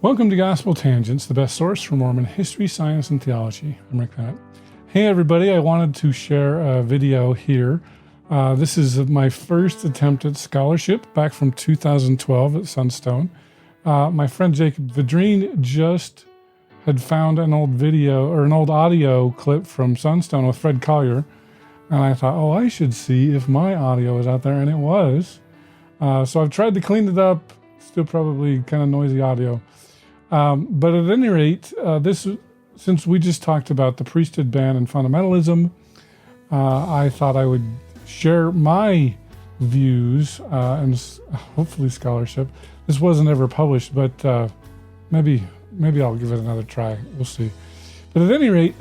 Welcome to Gospel Tangents, the best source for Mormon history, science, and theology. I'm Rick Bennett. Hey everybody, I wanted to share a video here. This is my first attempt at scholarship back from 2012 at Sunstone. My friend Jacob Vidrine just had found an old video or an old audio clip from Sunstone with Fred Collier. And I thought, oh, I should see if my audio is out there, and it was. So I've tried to clean it up, still probably kind of noisy audio. But at any rate, since we just talked about the priesthood ban and fundamentalism, I thought I would share my views and hopefully scholarship. This wasn't ever published, but maybe I'll give it another try. We'll see. But at any rate,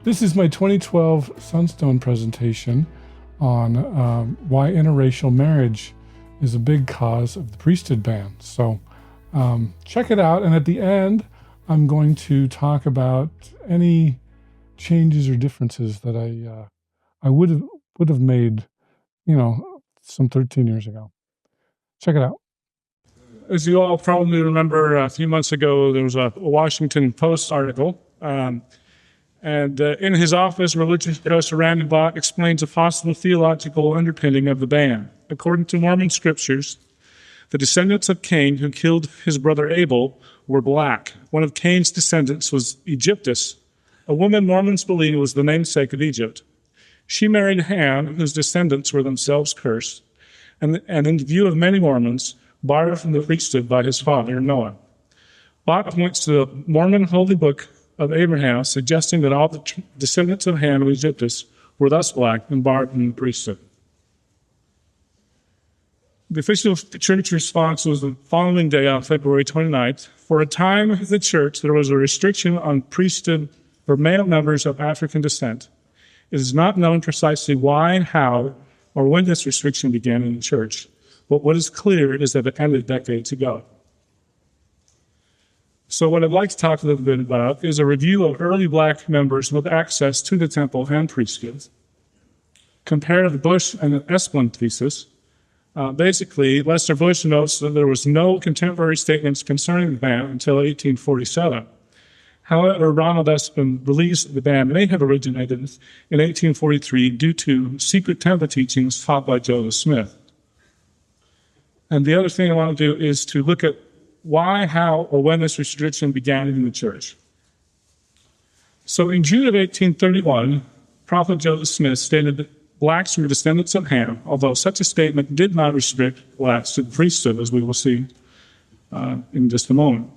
this is my 2012 Sunstone presentation on why interracial marriage is a big cause of the priesthood ban. So check it out. And at the end, I'm going to talk about any changes or differences that I would have made, some 13 years ago. Check it out. As you all probably remember, a few months ago, there was a Washington Post article. And in his office, religious professor Randy Bach explains a possible theological underpinning of the ban. According to Mormon scriptures, the descendants of Cain who killed his brother Abel were black. One of Cain's descendants was Egyptus, a woman Mormons believe was the namesake of Egypt. She married Ham, whose descendants were themselves cursed, and in view of many Mormons, barred from the priesthood by his father, Noah. Bach points to the Mormon holy book of Abraham, suggesting that all the descendants of Ham and Egyptus were thus black and barred from the priesthood. The official church response was the following day on February 29th. For a time in the church, there was a restriction on priesthood for male members of African descent. It is not known precisely why, how, or when this restriction began in the church, but what is clear is that it ended decades ago. So what I'd like to talk a little bit about is a review of early black members with access to the temple and priesthood. Compare the Bush and Esplin thesis. Basically, Lester Bush notes that there was no contemporary statements concerning the ban until 1847. However, Ronald Esplin believes the ban may have originated in 1843 due to secret temple teachings taught by Joseph Smith. And the other thing I want to do is to look at why, how, or when this restriction began in the church. So in June of 1831, Prophet Joseph Smith stated that blacks were descendants of Ham, although such a statement did not restrict blacks to the priesthood, as we will see in just a moment.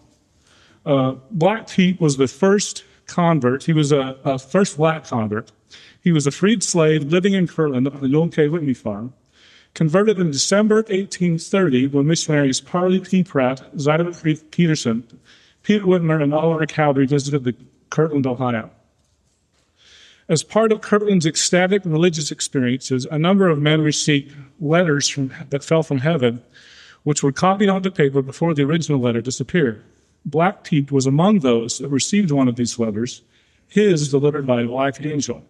Black Pete was the first convert. He was a first black convert. He was a freed slave living in Kirtland on the Young K. Whitney farm. Converted in December 1830 when missionaries Parley P. Pratt, Zidon Peterson, Peter Whitmer, and Oliver Cowdery visited Kirtland, Ohio. As part of Kirtland's ecstatic religious experiences, a number of men received letters that fell from heaven, which were copied onto paper before the original letter disappeared. Black Pete was among those that received one of these letters, his delivered by a black angel.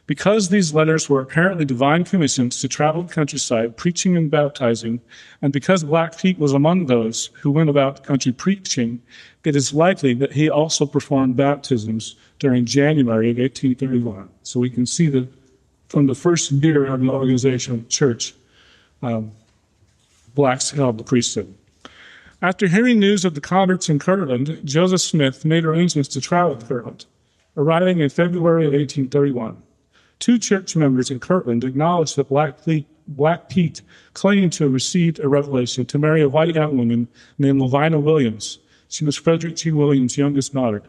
Because these letters were apparently divine commissions to travel the countryside preaching and baptizing, and because Black Pete was among those who went about the country preaching, it is likely that he also performed baptisms during January of 1831. So we can see that from the first year of the organization of the church, blacks held the priesthood. After hearing news of the converts in Kirtland, Joseph Smith made arrangements to travel to Kirtland, arriving in February of 1831. Two church members in Kirtland acknowledged that Black Pete claimed to have received a revelation to marry a white young woman named Lavina Williams. She was Frederick G. Williams' youngest daughter.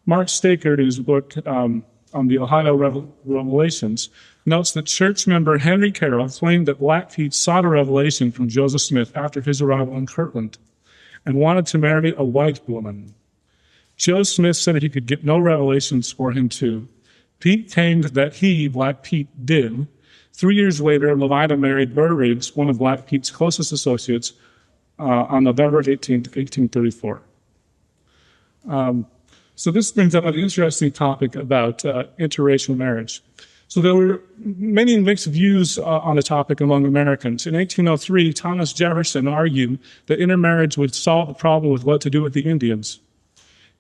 Mark Staker, in his book on the Ohio Revelations, notes that church member Henry Carroll claimed that Black Pete sought a revelation from Joseph Smith after his arrival in Kirtland and wanted to marry a white woman. Joseph Smith said he could get no revelations for him too. Pete claimed that he, Black Pete, did. 3 years later, Lavina married Burr Riggs, one of Black Pete's closest associates, on November 18, 1834. So this brings up an interesting topic about interracial marriage. So there were many mixed views on the topic among Americans. In 1803, Thomas Jefferson argued that intermarriage would solve the problem with what to do with the Indians.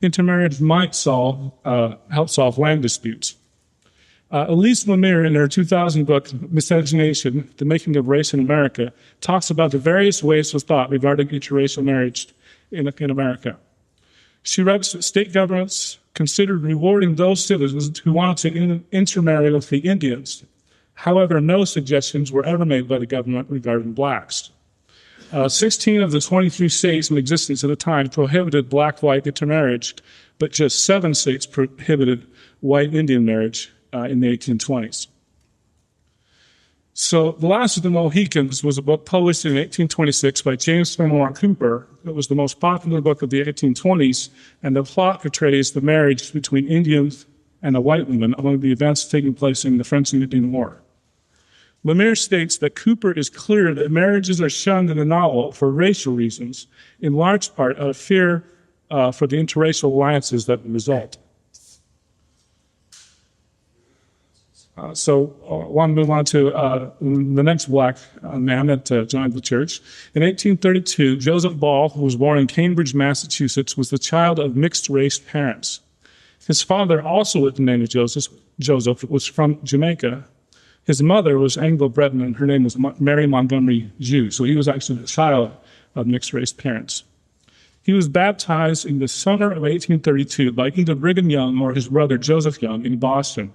Intermarriage might help solve land disputes. Elise Lemire, in her 2000 book, Miscegenation, The Making of Race in America, talks about the various ways of thought regarding interracial marriage in America. She writes that state governments considered rewarding those citizens who wanted to intermarry with the Indians. However, no suggestions were ever made by the government regarding blacks. 16 of the 23 states in existence at the time prohibited black-white intermarriage, but just 7 states prohibited white-Indian marriage in the 1820s. So The Last of the Mohicans was a book published in 1826 by James Fenimore Cooper. It was the most popular book of the 1820s, and the plot portrays the marriage between Indians and a white woman among the events taking place in the French and Indian War. Lemire states that Cooper is clear that marriages are shunned in the novel for racial reasons, in large part out of fear for the interracial alliances that would result. So I want to move on to the next black man that joined the church. In 1832, Joseph Ball, who was born in Cambridge, Massachusetts, was the child of mixed-race parents. His father, also with the name of Joseph, was from Jamaica. His mother was Anglo-Breton, and her name was Mary Montgomery Jew, so he was actually the child of mixed-race parents. He was baptized in the summer of 1832 by either Brigham Young or his brother Joseph Young in Boston.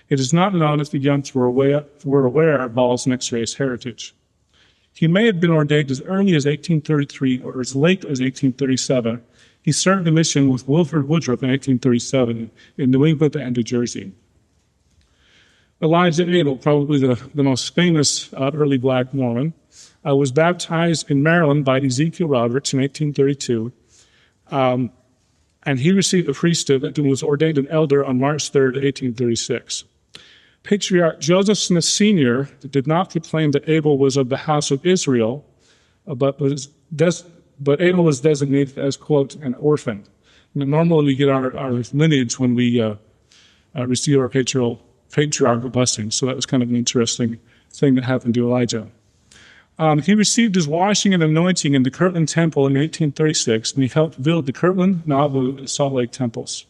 It is not known if the Youngs were aware of Ball's mixed-race heritage. He may have been ordained as early as 1833 or as late as 1837. He served a mission with Wilford Woodruff in 1837 in New England and New Jersey. Elijah Abel, probably the most famous early black Mormon, was baptized in Maryland by Ezekiel Roberts in 1832. And he received the priesthood and was ordained an elder on March 3rd, 1836. Patriarch Joseph Smith Sr. did not proclaim that Abel was of the house of Israel, but Abel was designated as, quote, an orphan. And normally we get our lineage when we receive our patriarchal blessing, so that was kind of an interesting thing that happened to Elijah. He received his washing and anointing in the Kirtland Temple in 1836, and he helped build the Kirtland, Nauvoo, and Salt Lake temples.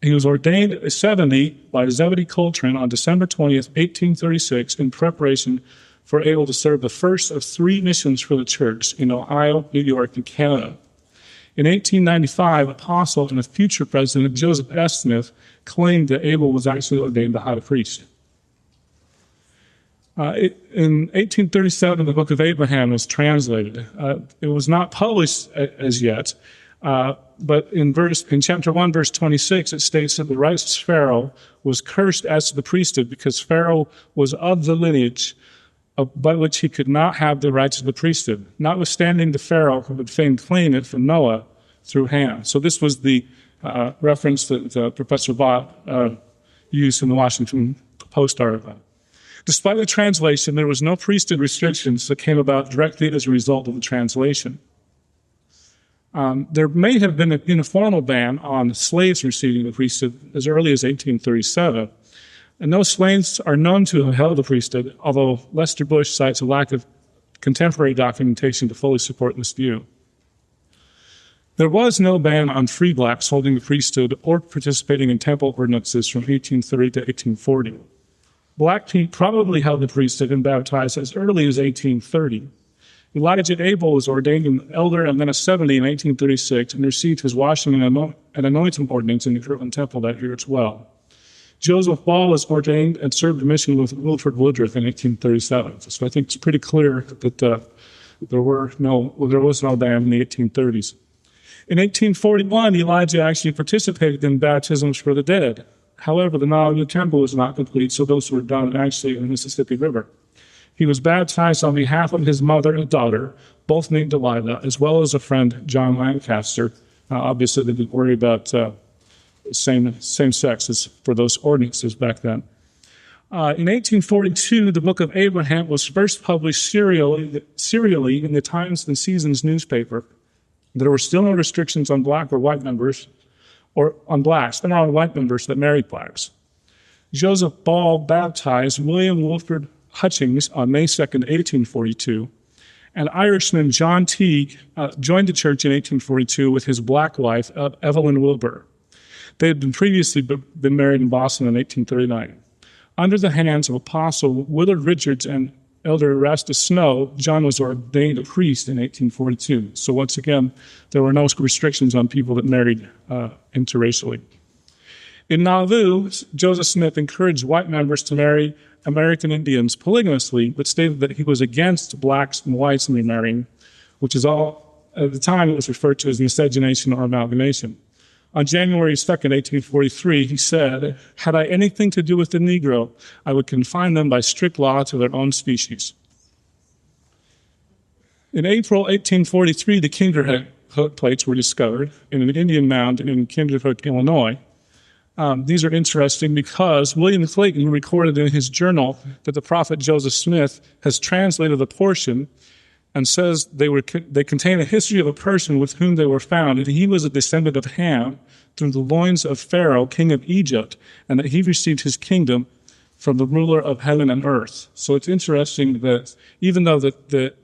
He was ordained a 70 by Zebedee Coltrane on December 20th, 1836, in preparation for able to serve the first of 3 missions for the church in Ohio, New York, and Canada. In 1895, Apostle and a future president, Joseph S. Smith, claimed that Abel was actually ordained the high priest. In 1837, the Book of Abraham was translated. It was not published as yet, but in chapter 1, verse 26, it states that the righteous Pharaoh was cursed as to the priesthood because Pharaoh was of the lineage by which he could not have the rights of the priesthood, notwithstanding the Pharaoh who would fain claim it from Noah through Ham. So this was the reference that Professor Bott used in the Washington Post article. Despite the translation, there was no priesthood restrictions that came about directly as a result of the translation. There may have been an informal ban on slaves receiving the priesthood as early as 1837, and those slaves are known to have held the priesthood, although Lester Bush cites a lack of contemporary documentation to fully support this view. There was no ban on free blacks holding the priesthood or participating in temple ordinances from 1830 to 1840. Black people probably held the priesthood and baptized as early as 1830. Elijah Abel was ordained an elder and then a 70 in 1836 and received his washing and anointing ordinance in the Kirtland Temple that year as well. Joseph Ball was ordained and served a mission with Wilford Woodruff in 1837. So I think it's pretty clear that there was no ban in the 1830s. In 1841, Elijah actually participated in baptisms for the dead. However, the Nauvoo Temple was not complete, so those were done actually in the Mississippi River. He was baptized on behalf of his mother and daughter, both named Delilah, as well as a friend, John Lancaster. Obviously, they didn't worry about same sex for those ordinances back then. In 1842, the Book of Abraham was first published serially in the Times and Seasons newspaper. There were still no restrictions on black or white members, or on blacks, and on white members that married blacks. Joseph Ball baptized William Wilford Hutchings on May 2nd, 1842, and Irishman John Teague joined the church in 1842 with his black wife, Evelyn Wilbur. They had previously been married in Boston in 1839. Under the hands of Apostle Willard Richards and Elder Erastus Snow, John was ordained a priest in 1842. So once again, there were no restrictions on people that married interracially. In Nauvoo, Joseph Smith encouraged white members to marry American Indians polygamously, but stated that he was against blacks and whites remarrying, which is all, at the time, it was referred to as miscegenation or amalgamation. On January 2nd, 1843, he said, "Had I anything to do with the Negro, I would confine them by strict law to their own species." In April 1843, the Kinderhook plates were discovered in an Indian mound in Kinderhook, Illinois. These are interesting because William Clayton recorded in his journal that the prophet Joseph Smith has translated a portion and says they contain a history of a person with whom they were found, and he was a descendant of Ham through the loins of Pharaoh, king of Egypt, and that he received his kingdom from the ruler of heaven and earth. So it's interesting that even though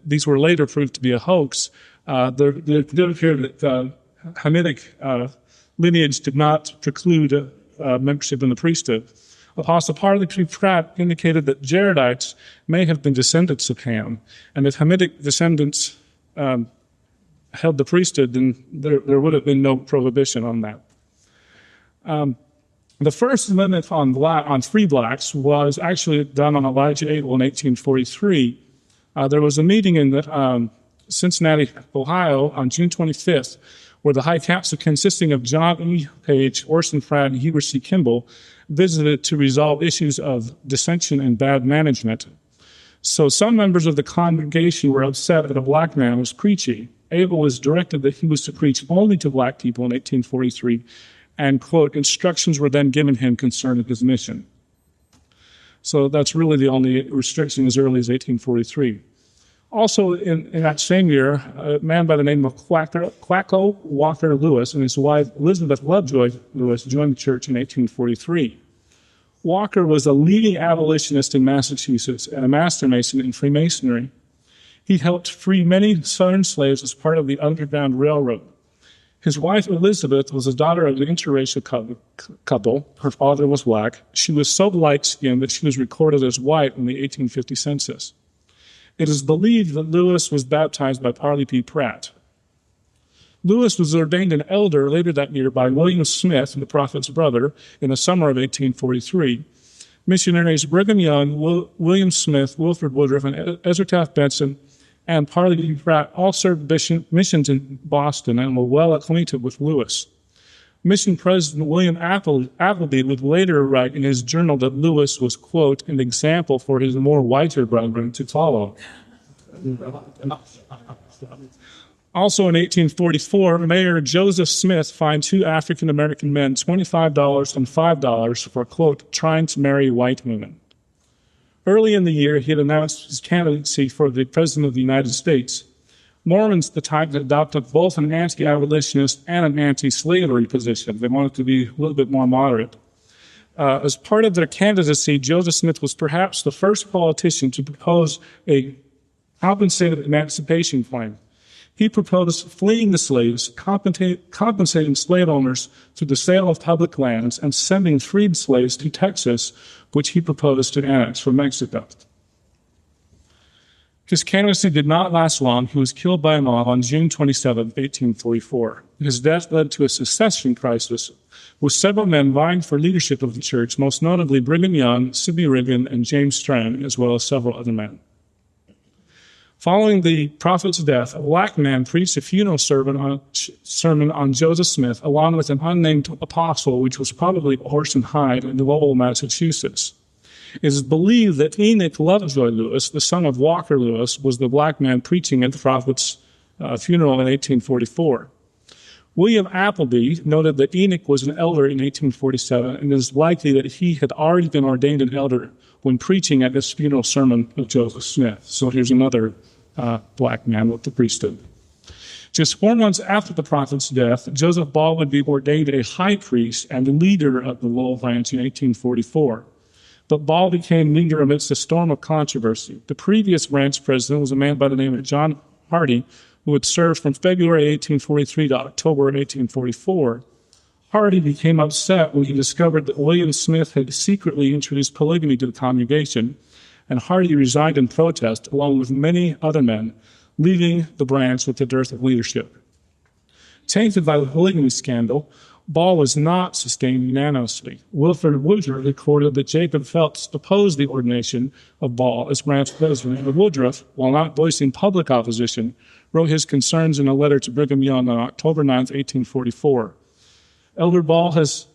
these were later proved to be a hoax, there did appear that Hamitic lineage did not preclude membership in the priesthood. Apostle Parley Pratt indicated that Jaredites may have been descendants of Ham, and if Hamitic descendants held the priesthood, then there would have been no prohibition on that. The first amendment on free blacks was actually done on Elijah Abel in 1843. There was a meeting in Cincinnati, Ohio on June 25th, where the High Council, consisting of John E. Page, Orson Pratt, and Heber C. Kimball, visited to resolve issues of dissension and bad management. So some members of the congregation were upset that a black man was preaching. Abel was directed that he was to preach only to black people in 1843, and, quote, instructions were then given him concerning his mission. So that's really the only restriction as early as 1843. Also, in that same year, a man by the name of Quacko Walker Lewis and his wife Elizabeth Lovejoy Lewis joined the church in 1843. Walker was a leading abolitionist in Massachusetts and a master mason in Freemasonry. He helped free many Southern slaves as part of the Underground Railroad. His wife Elizabeth was a daughter of an interracial couple. Her father was black. She was so light-skinned that she was recorded as white in the 1850 census. It is believed that Lewis was baptized by Parley P. Pratt. Lewis was ordained an elder later that year by William Smith, the prophet's brother, in the summer of 1843. Missionaries Brigham Young, William Smith, Wilford Woodruff, and Ezra Taft Benson, and Parley P. Pratt all served missions in Boston and were well acquainted with Lewis. Mission President William Appleby would later write in his journal that Lewis was, quote, an example for his more whiter brethren to follow. Also in 1844, Mayor Joseph Smith fined two African-American men $25 and $5 for, quote, trying to marry white women. Early in the year, he had announced his candidacy for the President of the United States. Mormons at the time had adopted both an anti-abolitionist and an anti-slavery position. They wanted to be a little bit more moderate. As part of their candidacy, Joseph Smith was perhaps the first politician to propose a compensated emancipation plan. He proposed fleeing the slaves, compensating slave owners through the sale of public lands, and sending freed slaves to Texas, which he proposed to annex from Mexico. His candidacy did not last long. He was killed by a mob on June 27, 1844. His death led to a succession crisis, with several men vying for leadership of the church, most notably Brigham Young, Sidney Rigdon, and James Strang, as well as several other men. Following the prophet's death, a black man preached a funeral sermon on Joseph Smith, along with an unnamed apostle, which was probably Orson Hyde in Lowell, Massachusetts. It is believed that Enoch Lovejoy Lewis, the son of Walker Lewis, was the black man preaching at the prophet's funeral in 1844. William Appleby noted that Enoch was an elder in 1847, and it is likely that he had already been ordained an elder when preaching at this funeral sermon of Joseph Smith. So here's another black man with the priesthood. Just 4 months after the prophet's death, Joseph Ball would be ordained a high priest and the leader of the Lowell branch in 1844. but Ball became leader amidst a storm of controversy. The previous branch president was a man by the name of John Hardy, who had served from February 1843 to October 1844. Hardy became upset when he discovered that William Smith had secretly introduced polygamy to the congregation, and Hardy resigned in protest, along with many other men, leaving the branch with the dearth of leadership. Tainted by the polygamy scandal, Ball was not sustained unanimously. Wilfred Woodruff recorded that Jacob Phelps opposed the ordination of Ball as branch president, and Woodruff, while not voicing public opposition, wrote his concerns in a letter to Brigham Young on October 9, 1844. Elder Ball has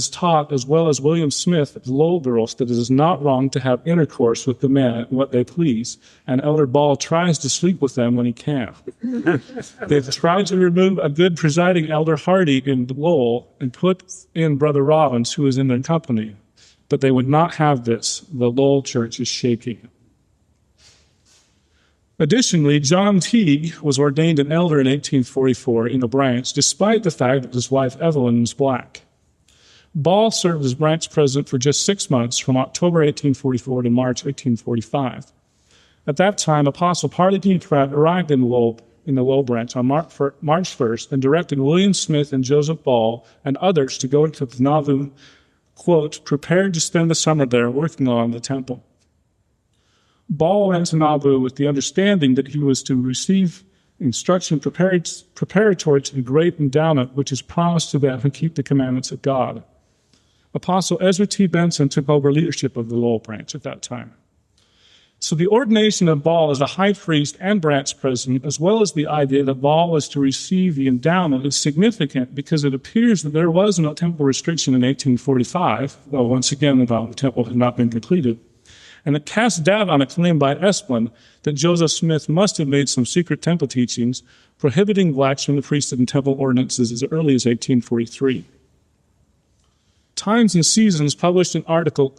taught, as well as William Smith, Lowell girls, that it is not wrong to have intercourse with the men at what they please, and Elder Ball tries to sleep with them when he can. They've tried to remove a good presiding elder Hardy in Lowell and put in Brother Robbins, who is in their company, but they would not have this. The Lowell church is shaking. Additionally, John Teague was ordained an elder in 1844 in the branch, despite the fact that his wife Evelyn was black. Ball served as branch president for just 6 months, from October 1844 to March 1845. At that time, Apostle Parley P. Pratt arrived in the Lowell branch on March 1st and directed William Smith and Joseph Ball and others to go into the Nauvoo, quote, prepared to spend the summer there working on the temple. Ball went to Nauvoo with the understanding that he was to receive instruction preparatory to the great endowment which is promised to them and keep the commandments of God. Apostle Ezra T. Benson took over leadership of the Lowell branch at that time. So the ordination of Ball as a high priest and branch president, as well as the idea that Ball was to receive the endowment, is significant because it appears that there was no temple restriction in 1845, though once again the temple had not been completed. And it casts doubt on a claim by Esplin that Joseph Smith must have made some secret temple teachings prohibiting blacks from the priesthood and temple ordinances as early as 1843. Times and Seasons published an article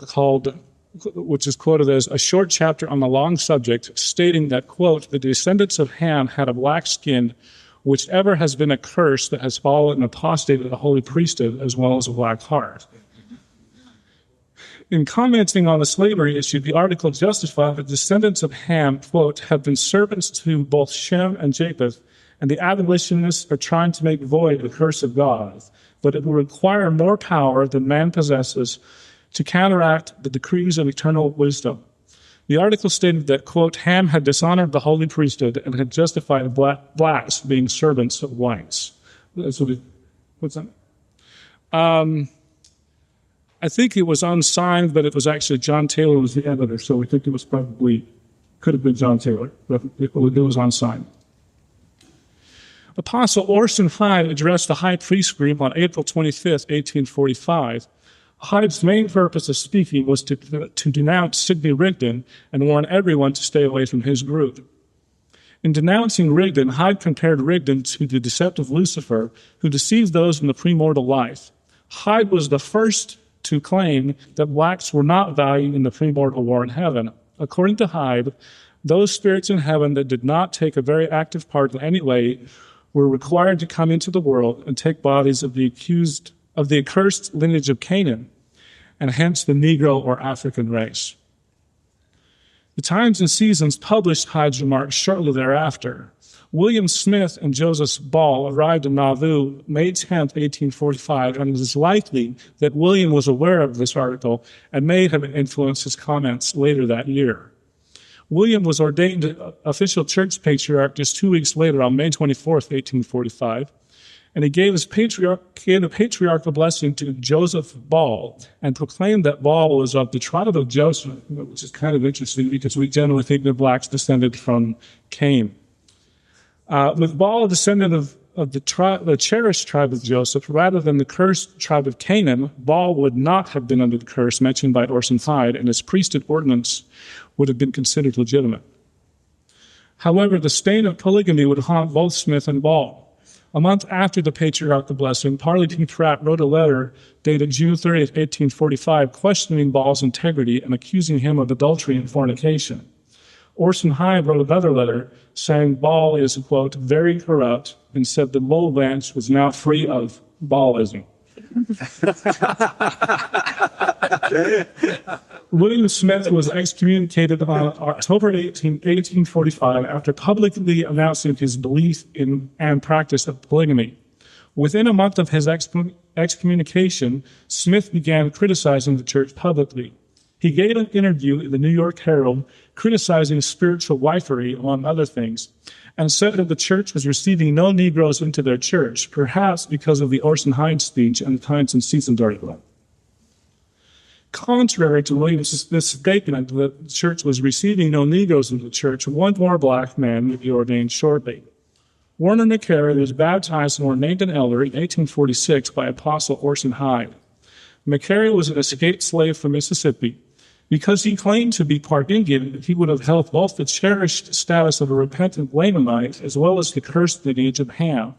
which is quoted as a short chapter on the long subject, stating that, quote, the descendants of Ham had a black skin, whichever has been a curse that has fallen and apostated the holy priesthood, as well as a black heart. In commenting on the slavery issue, the article justified that descendants of Ham, quote, have been servants to both Shem and Japheth, and the abolitionists are trying to make void the curse of God, but it will require more power than man possesses to counteract the decrees of eternal wisdom. The article stated that, quote, Ham had dishonored the holy priesthood and had justified blacks being servants of whites. What's that? I think it was unsigned, but it was actually John Taylor was the editor, so we think it was could have been John Taylor, but it was unsigned. Apostle Orson Hyde addressed the high priest group on April 25th, 1845. Hyde's main purpose of speaking was to denounce Sidney Rigdon and warn everyone to stay away from his group. In denouncing Rigdon, Hyde compared Rigdon to the deceptive Lucifer, who deceives those in the premortal life. Hyde was the first to claim that blacks were not valued in the premortal war in heaven. According to Hyde, those spirits in heaven that did not take a very active part in any way were required to come into the world and take bodies of the accursed lineage of Canaan, and hence the Negro or African race. The Times and Seasons published Hyde's remarks shortly thereafter. William Smith and Joseph Ball arrived in Nauvoo May 10, 1845, and it is likely that William was aware of this article and may have influenced his comments later that year. William was ordained official church patriarch just 2 weeks later on May 24, 1845, and he gave a patriarchal blessing to Joseph Ball and proclaimed that Ball was of the tribe of Joseph, which is kind of interesting because we generally think that blacks descended from Cain. With Ball a descendant of the cherished tribe of Joseph, rather than the cursed tribe of Canaan, Ball would not have been under the curse mentioned by Orson Hyde, and his priesthood ordinance would have been considered legitimate. However, the stain of polygamy would haunt both Smith and Ball. A month after the patriarchal blessing, Parley P. Pratt wrote a letter dated June 30, 1845, questioning Ball's integrity and accusing him of adultery and fornication. Orson Hyde wrote another letter saying Ball is, quote, very corrupt, and said the Lowell branch was now free of Ballism. William Smith was excommunicated on October 18, 1845 after publicly announcing his belief in and practice of polygamy. Within a month of his excommunication, Smith began criticizing the church publicly. He gave an interview in the New York Herald criticizing spiritual wifery, among other things, and said that the church was receiving no Negroes into their church, perhaps because of the Orson Hyde speech and the Times and Seasons article. Contrary to William Smith's statement that the church was receiving no Negroes into the church, one more black man would be ordained shortly. Warner McCary was baptized and ordained an elder in 1846 by Apostle Orson Hyde. McCary was an escaped slave from Mississippi. Because he claimed to be part Indian, he would have held both the cherished status of a repentant Lamanite as well as the cursed lineage of Ham.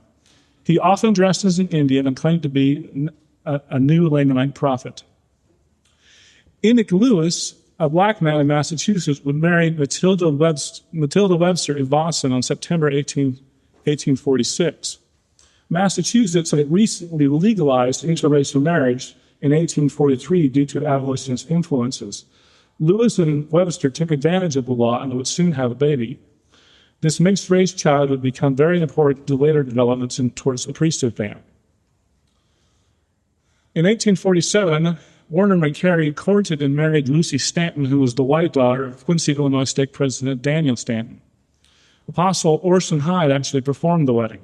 He often dressed as an Indian and claimed to be a new Lamanite prophet. Enoch Lewis, a black man in Massachusetts, would marry Matilda Webster in Boston on September 1846. Massachusetts had recently legalized interracial marriage in 1843 due to abolitionist influences. Lewis and Webster took advantage of the law and would soon have a baby. This mixed-race child would become very important to later developments towards the priesthood ban. In 1847, Warner McCary courted and married Lucy Stanton, who was the white daughter of Quincy, Illinois State President Daniel Stanton. Apostle Orson Hyde actually performed the wedding.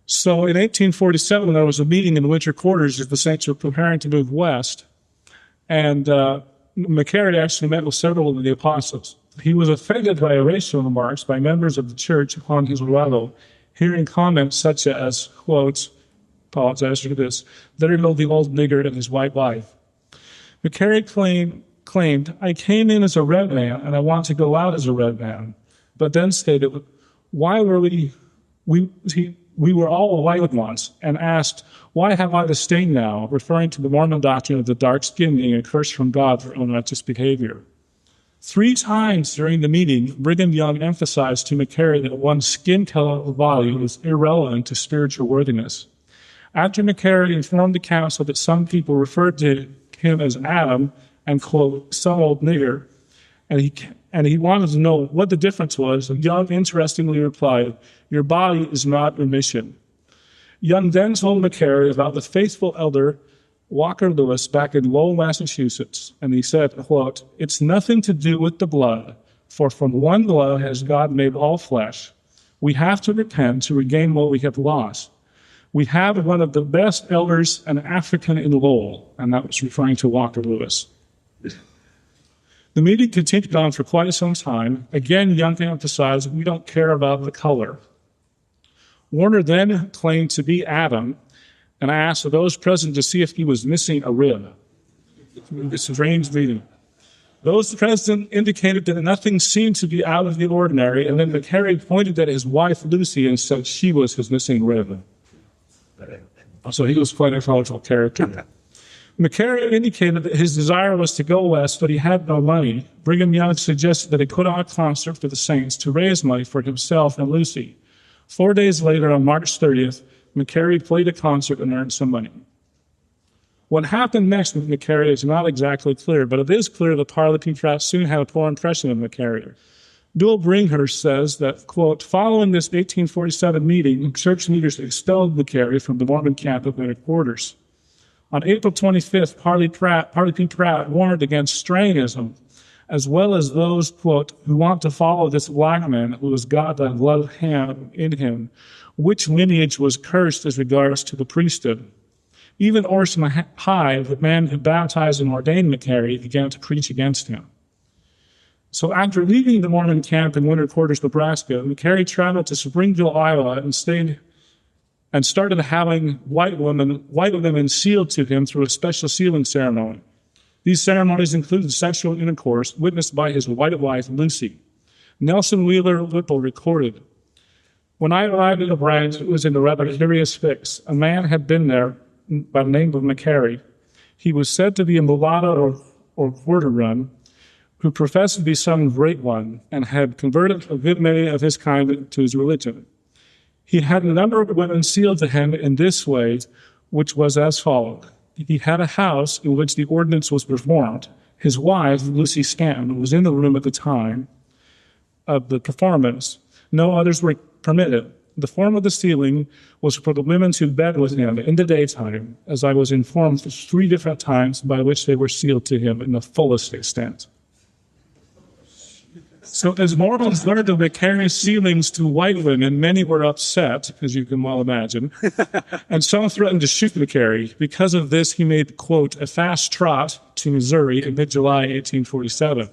So in 1847, there was a meeting in the winter quarters as the saints were preparing to move west, and McCary actually met with several of the apostles. He was offended by racial remarks by members of the church upon his arrival, hearing comments such as, quote, apologize for this, there go the old nigger and his white wife. McCary claimed, I came in as a red man and I want to go out as a red man, but then stated, why were we were all white once, and asked, why have I the stain now, referring to the Mormon doctrine of the dark skin being a curse from God for unrighteous behavior. 3 times during the meeting, Brigham Young emphasized to McCary that one's skin color or body was irrelevant to spiritual worthiness. After McCary informed the council that some people referred to him as Adam and, quote, some old nigger, and he wanted to know what the difference was, and Young interestingly replied, your body is not remission. Young then told McCary about the faithful elder Walker Lewis back in Lowell, Massachusetts, and he said, quote, it's nothing to do with the blood, for from one blood has God made all flesh. We have to repent to regain what we have lost. We have one of the best elders, an African in Lowell, and that was referring to Walker Lewis. The meeting continued on for quite some time. Again, Young emphasized, we don't care about the color. Warner then claimed to be Adam, and I asked those present to see if he was missing a rib. It's a strange meeting. Those present indicated that nothing seemed to be out of the ordinary, and then McCary pointed at his wife Lucy and said she was his missing rib. So he was quite a colorful character. McCary indicated that his desire was to go west, but he had no money. Brigham Young suggested that he put on a concert for the saints to raise money for himself and Lucy. 4 days later, on March 30th, McCary played a concert and earned some money. What happened next with McCary is not exactly clear, but it is clear that Parley Pratt soon had a poor impression of McCary. Dual Bringhurst says that, quote, following this 1847 meeting, church leaders expelled McCary from the Mormon camp at their quarters. On April 25th, Parley P. Pratt warned against Strangism, as well as those, quote, who want to follow this black man who has got that blood of Ham in him, which lineage was cursed as regards to the priesthood. Even Orson Hyde, the man who baptized and ordained McCary, began to preach against him. So after leaving the Mormon camp in Winter Quarters, Nebraska, McCary traveled to Springville, Iowa, and started having white women sealed to him through a special sealing ceremony. These ceremonies included sexual intercourse witnessed by his white wife, Lucy. Nelson Wheeler Whipple recorded, when I arrived at the branch, it was in a rather curious fix. A man had been there by the name of McCary. He was said to be a mulatto or quarter-run, who professed to be some great one, and had converted a good many of his kind to his religion. He had a number of women sealed to him in this way, which was as follows. He had a house in which the ordinance was performed. His wife, Lucy Stanton, was in the room at the time of the performance. No others were permitted. The form of the sealing was for the women to bed with him in the daytime, as I was informed 3 different times by which they were sealed to him in the fullest extent. So as Mormons learned of vicarious sealings to white women, many were upset, as you can well imagine, and some threatened to shoot McCary. Because of this, he made, quote, a fast trot to Missouri in mid-July 1847.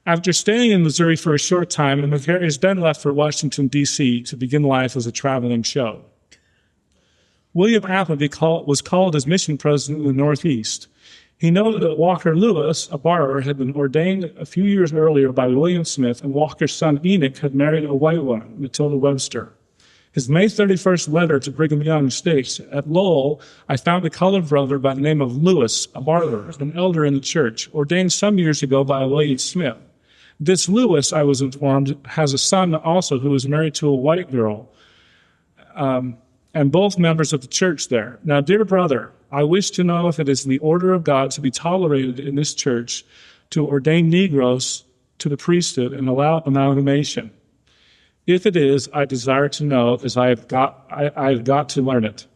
After staying in Missouri for a short time, McCary then left for Washington, D.C. to begin life as a traveling show. William Appleby was called as mission president in the Northeast. He noted that Walker Lewis, a barber, had been ordained a few years earlier by William Smith, and Walker's son Enoch had married a white woman, Matilda Webster. His May 31st letter to Brigham Young states, at Lowell, I found a colored brother by the name of Lewis, a barber, an elder in the church, ordained some years ago by William Smith. This Lewis, I was informed, has a son also who is married to a white girl, and both members of the church there. Now, dear brother, I wish to know if it is the order of God to be tolerated in this church to ordain Negroes to the priesthood and allow amalgamation. If it is, I desire to know, as I've got to learn it.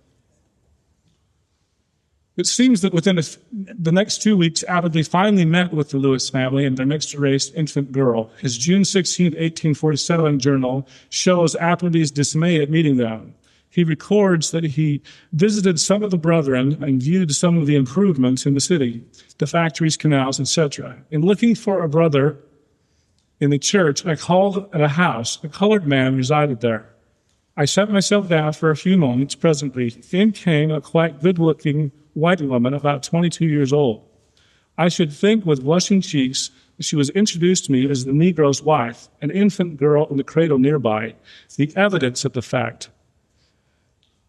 It seems that within the next 2 weeks, Appleby finally met with the Lewis family and their mixed-race infant girl. His June 16, 1847 journal shows Appleby's dismay at meeting them. He records that he visited some of the brethren and viewed some of the improvements in the city, the factories, canals, etc. In looking for a brother in the church, I called at a house. A colored man resided there. I sat myself down for a few moments. Presently, in came a quite good-looking white woman, about 22 years old. I should think with blushing cheeks she was introduced to me as the Negro's wife, an infant girl in the cradle nearby, the evidence of the fact.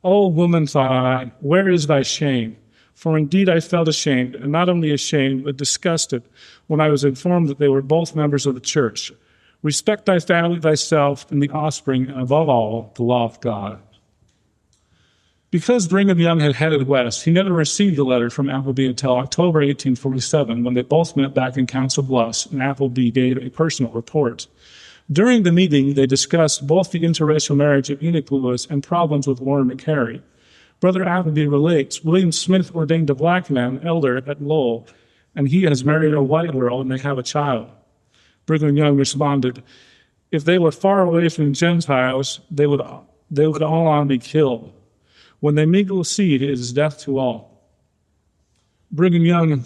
O woman, thought I, where is thy shame? For indeed I felt ashamed, and not only ashamed, but disgusted, when I was informed that they were both members of the church. Respect thy family, thyself, and the offspring, and above all, the law of God. Because Brigham Young had headed west, he never received a letter from Appleby until October 1847, when they both met back in Council Bluffs, and Appleby gave a personal report. During the meeting, they discussed both the interracial marriage of Enoch Lewis and problems with Warren McCary. Brother Appleby relates, William Smith ordained a black man, elder at Lowell, and he has married a white girl and they have a child. Brigham Young responded, if they were far away from Gentiles, they would all be killed. When they mingle seed, it is death to all. Brigham Young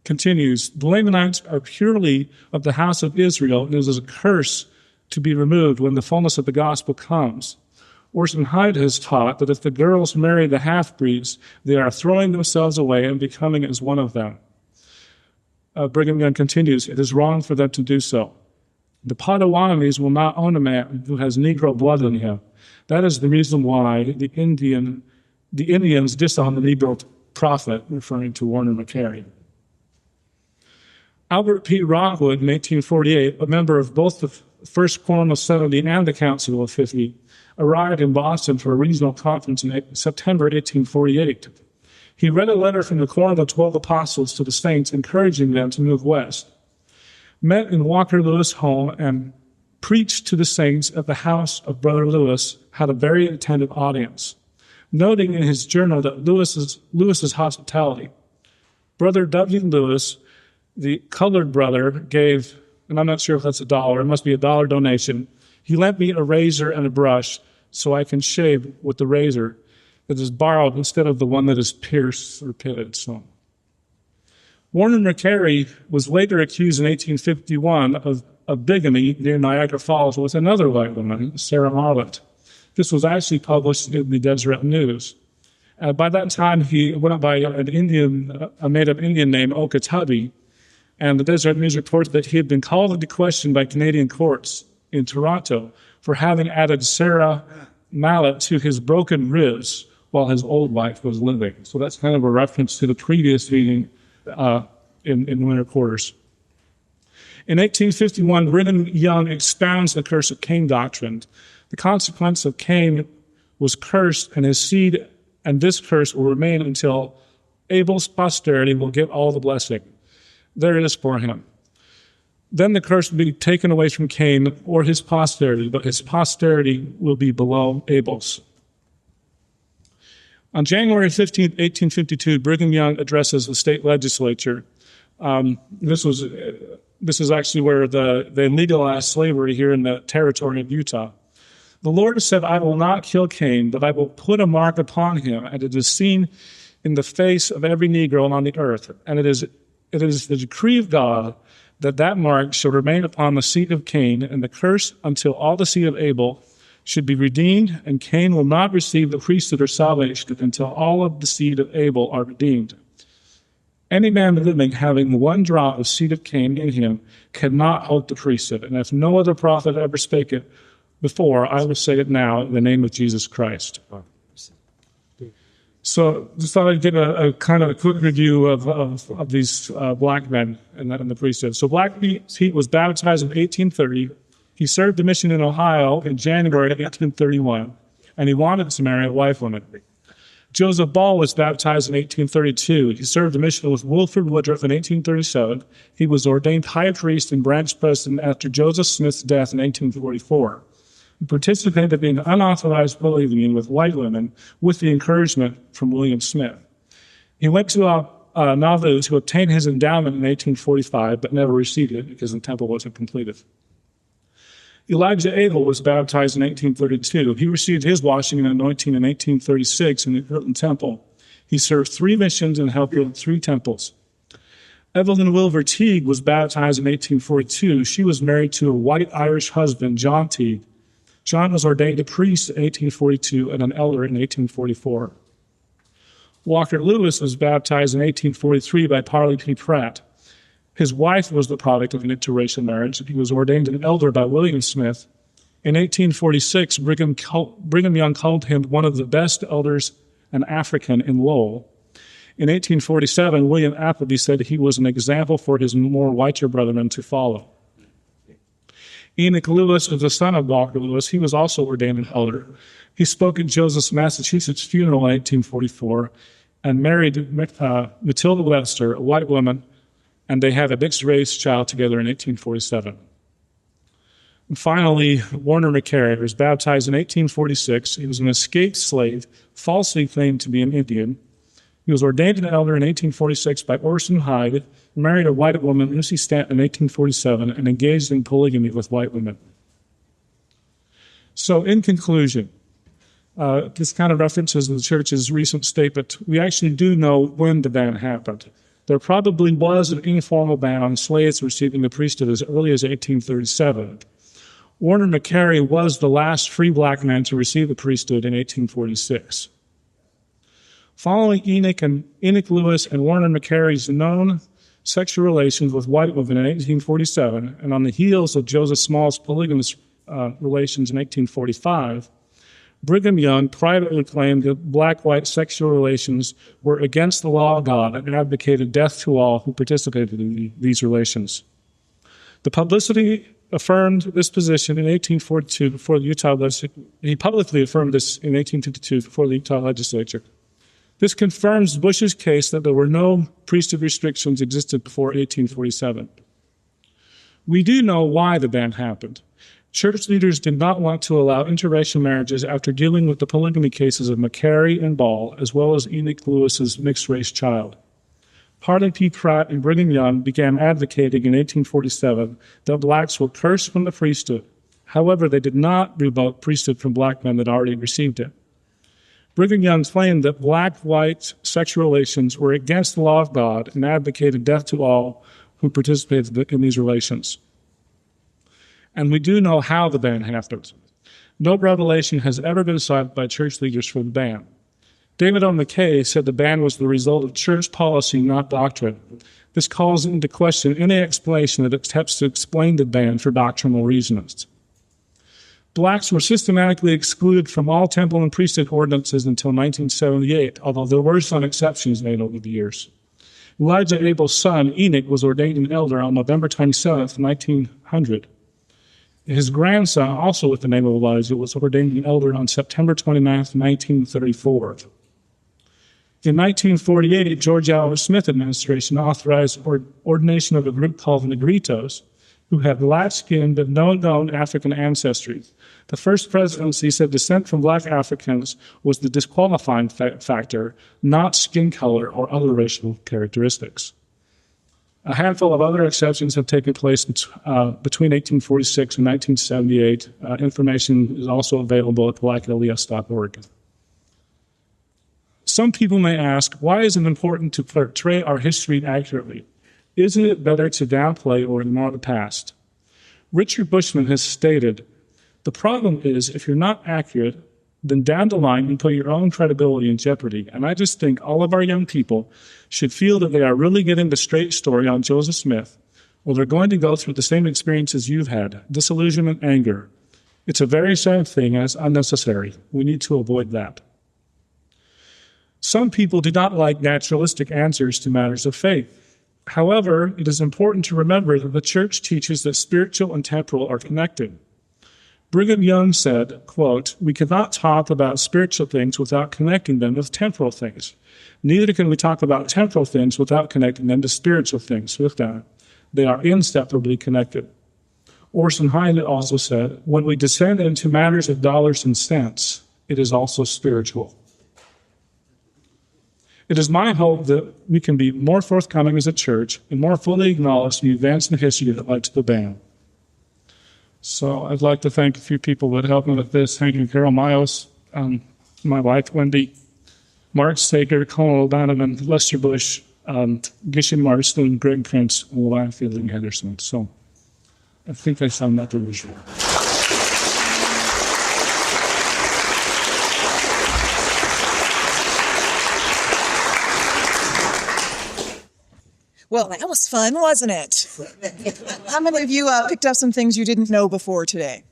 continues, the Lamanites are purely of the house of Israel, and it is a curse to be removed when the fullness of the gospel comes. Orson Hyde has taught that if the girls marry the half-breeds, they are throwing themselves away and becoming as one of them. Brigham Young continues, it is wrong for them to do so. The Potawatomis will not own a man who has Negro blood in him. That is the reason why the Indians disown the Negro prophet, referring to Warren McCary. Albert P. Rockwood, in 1848, a member of both the First Quorum of 70 and the Council of 50, arrived in Boston for a regional conference in September 1848. He read a letter from the Quorum of 12 Apostles to the saints, encouraging them to move west, met in Walker Lewis' home, and preached to the saints at the house of Brother Lewis, had a very attentive audience. Noting in his journal that Lewis's hospitality, Brother W. Lewis, the colored brother, gave, and I'm not sure if that's $1, it must be $1 donation. He lent me a razor and a brush so I can shave with the razor that is borrowed instead of the one that is pierced or pitted. So, Warren McCary was later accused in 1851 of bigamy near Niagara Falls with another white woman, Sarah Marlett. This was actually published in the Deseret News. By that time, he went by a made-up Indian named Okatubby, and the Deseret News reports that he had been called into question by Canadian courts in Toronto for having added Sarah Mallet to his broken ribs while his old wife was living. So that's kind of a reference to the previous meeting in winter quarters. In 1851, Brigham Young expounds the curse of Cain doctrine. The consequence of Cain was cursed, and his seed and this curse will remain until Abel's posterity will get all the blessing. There it is for him. Then the curse will be taken away from Cain or his posterity, but his posterity will be below Abel's. On January 15, 1852, Brigham Young addresses the state legislature. This is actually where they legalized slavery here in the territory of Utah. The Lord said, I will not kill Cain, but I will put a mark upon him, and it is seen in the face of every Negro on the earth. And it is the decree of God that mark shall remain upon the seed of Cain, and the curse until all the seed of Abel should be redeemed, and Cain will not receive the priesthood or salvation until all of the seed of Abel are redeemed. Any man living having one drop of seed of Cain in him cannot hold the priesthood. And if no other prophet ever spake it before, I will say it now in the name of Jesus Christ. So just thought I'd give a kind of a quick review of these black men in the priesthood. So Black Pete was baptized in 1830. He served a mission in Ohio in January 1831, and he wanted to marry a white woman. Joseph Ball was baptized in 1832. He served a mission with Wilford Woodruff in 1837. He was ordained high priest and branch president after Joseph Smith's death in 1844. He participated in unauthorized polygamy with white women with the encouragement from William Smith. He went to Nauvoo to obtain his endowment in 1845, but never received it because the temple wasn't completed. Elijah Abel was baptized in 1832. He received his washing and anointing in 1836 in the Kirtland Temple. He served 3 missions and helped build 3 temples. Evelyn Wilver Teague was baptized in 1842. She was married to a white Irish husband, John Teague. John was ordained a priest in 1842 and an elder in 1844. Walker Lewis was baptized in 1843 by Parley P. Pratt. His wife was the product of an interracial marriage. He was ordained an elder by William Smith. In 1846, Brigham Young called him one of the best elders, an African, in Lowell. In 1847, William Appleby said he was an example for his more whiter brethren to follow. Enoch Lewis was the son of Walker Lewis. He was also ordained an elder. He spoke at Joseph's Massachusetts funeral in 1844 and married Matilda Webster, a white woman, and they had a mixed-race child together in 1847. And finally, Warner McCary was baptized in 1846. He was an escaped slave, falsely claimed to be an Indian. He was ordained an elder in 1846 by Orson Hyde, married a white woman, Lucy Stanton, in 1847, and engaged in polygamy with white women. So in conclusion, this kind of references the church's recent statement. We actually do know when the ban happened. There probably was an informal ban on slaves receiving the priesthood as early as 1837. Warner McCary was the last free black man to receive the priesthood in 1846. Following Enoch Lewis and Warner McCary's known sexual relations with white women in 1847, and on the heels of Joseph Small's polygamous relations in 1845, Brigham Young privately claimed that black-white sexual relations were against the law of God and advocated death to all who participated in these relations. The publicity affirmed this position in 1842 before the Utah legislature. He publicly affirmed this in 1852 before the Utah legislature. This confirms Bush's case that there were no priesthood restrictions existed before 1847. We do know why the ban happened. Church leaders did not want to allow interracial marriages after dealing with the polygamy cases of McCary and Ball, as well as Enoch Lewis's mixed-race child. Parley P. Pratt and Brigham Young began advocating in 1847 that blacks were cursed from the priesthood. However, they did not revoke priesthood from black men that already received it. Brigham Young claimed that black-white sexual relations were against the law of God and advocated death to all who participated in these relations. And we do know how the ban happened. No revelation has ever been cited by church leaders for the ban. David O. McKay said the ban was the result of church policy, not doctrine. This calls into question any explanation that attempts to explain the ban for doctrinal reasons. Blacks were systematically excluded from all temple and priesthood ordinances until 1978, although there were some exceptions made over the years. Elijah Abel's son, Enoch, was ordained an elder on November 27, 1900. His grandson, also with the name of Elijah, was ordained an elder on September 29, 1934. In 1948, George Albert Smith administration authorized ordination of a group called Negritos, who had black skin but no known African ancestry. The first presidency said descent from black Africans was the disqualifying factor, not skin color or other racial characteristics. A handful of other exceptions have taken place between 1846 and 1978. Information is also available at blacklds.org. Some people may ask, why is it important to portray our history accurately? Isn't it better to downplay or ignore the past? Richard Bushman has stated, the problem is if you're not accurate, then down the line you put your own credibility in jeopardy. And I just think all of our young people should feel that they are really getting the straight story on Joseph Smith, or they're going to go through the same experiences you've had, disillusionment, anger. It's a very sad thing and it's unnecessary. We need to avoid that. Some people do not like naturalistic answers to matters of faith. However, it is important to remember that the church teaches that spiritual and temporal are connected. Brigham Young said, quote, we cannot talk about spiritual things without connecting them with temporal things. Neither can we talk about temporal things without connecting them to spiritual things with them. They are inseparably connected. Orson Hyde also said, when we descend into matters of dollars and cents, it is also spiritual. It is my hope that we can be more forthcoming as a church and more fully acknowledge the events in history that led to the ban. So I'd like to thank a few people that helped me with this. Thank you, Carol Miles, my wife, Wendy, Mark Sager, Colin O'Donovan, Lester Bush, Gishin Marston, Greg Prince, and Lion Fielding Henderson. So I think I sound that visual. Well, that was fun, wasn't it? How many of you picked up some things you didn't know before today?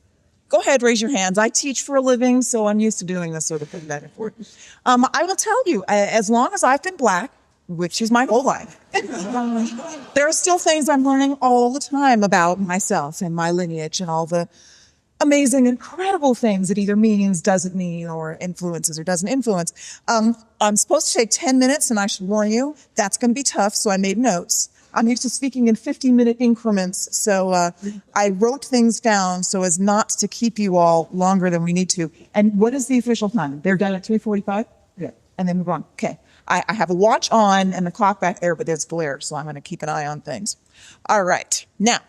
Go ahead, raise your hands. I teach for a living, so I'm used to doing this sort of thing back and forth. I will tell you, as long as I've been Black, which is my whole life, there are still things I'm learning all the time about myself and my lineage and all the amazing, incredible things it either means, doesn't mean, or influences or doesn't influence. I'm supposed to take 10 minutes, and I should warn you, that's going to be tough, so I made notes. I'm used to speaking in 50-minute increments, so I wrote things down so as not to keep you all longer than we need to. And what is the official time? They're done at 3:45? Yeah. And then move on. Okay. I have a watch on and the clock back there, but there's glare, so I'm going to keep an eye on things. All right. Now,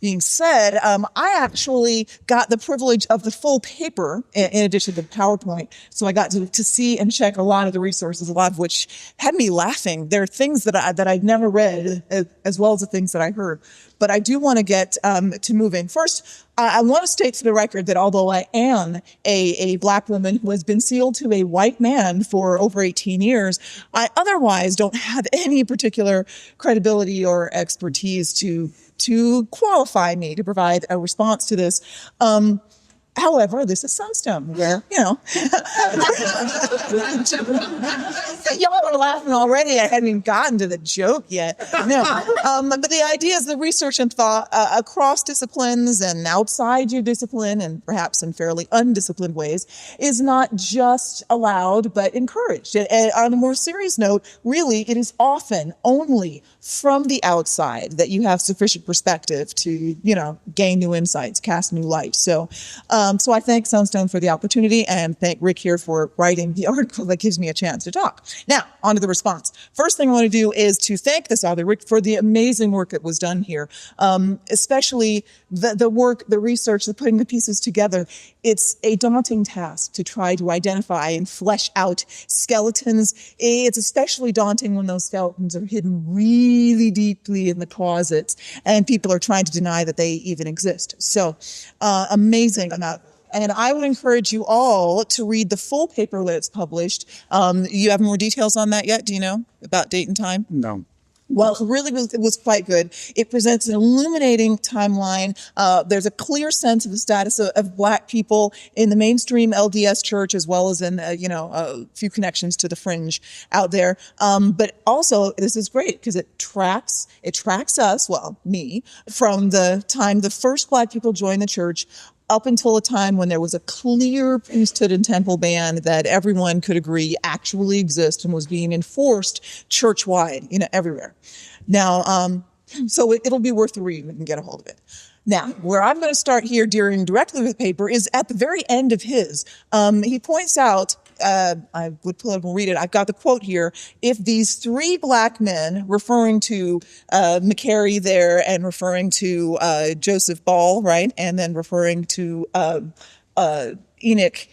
being said, I actually got the privilege of the full paper in addition to PowerPoint. So I got to see and check a lot of the resources, a lot of which had me laughing. There are things that I'd never read as well as the things that I heard. But I do want to get to moving. First, I want to state for the record that although I am a Black woman who has been sealed to a white man for over 18 years, I otherwise don't have any particular credibility or expertise to qualify me to provide a response to this. However, this is Sunstone, where, y'all are laughing already. I hadn't even gotten to the joke yet. No. But the idea is the research and thought across disciplines and outside your discipline and perhaps in fairly undisciplined ways is not just allowed, but encouraged. And on a more serious note, really, it is often only from the outside that you have sufficient perspective to, gain new insights, cast new light. So I thank Sunstone for the opportunity and thank Rick here for writing the article that gives me a chance to talk. Now, on to the response. First thing I want to do is to thank this author, Rick, for the amazing work that was done here, especially the work, the research, the putting the pieces together. It's a daunting task to try to identify and flesh out skeletons. It's especially daunting when those skeletons are hidden really deeply in the closets and people are trying to deny that they even exist. So, amazing amount. And I would encourage you all to read the full paper that's published. You have more details on that yet? Do you know about date and time? No. Well, it was quite good. It presents an illuminating timeline. There's a clear sense of the status of Black people in the mainstream LDS church, as well as in, a few connections to the fringe out there. But also, this is great because it tracks us, well, me, from the time the first Black people joined the church up until a time when there was a clear priesthood and temple ban that everyone could agree actually exists and was being enforced church-wide, everywhere. Now, so it'll be worth the read. We can get a hold of it. Now, where I'm going to start here dealing directly with the paper is at the very end of his. He points out, I would pull it up and read it. I've got the quote here. If these three black men, referring to McCary there and referring to Joseph Ball, right, and then referring to Enoch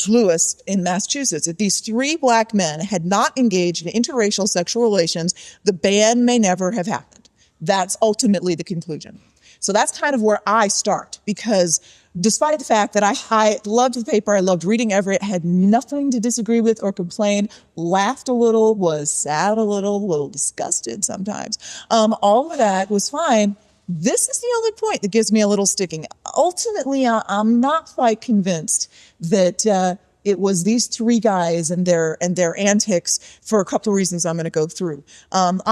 Lewis in Massachusetts, if these three black men had not engaged in interracial sexual relations, the ban may never have happened. That's ultimately the conclusion. So that's kind of where I start, because despite the fact that I loved the paper, I loved reading Everett, had nothing to disagree with or complain, laughed a little, was sad a little disgusted sometimes. All of that was fine. This is the only point that gives me a little sticking. Ultimately, I'm not quite convinced that it was these three guys and their antics for a couple of reasons I'm going to go through. I'm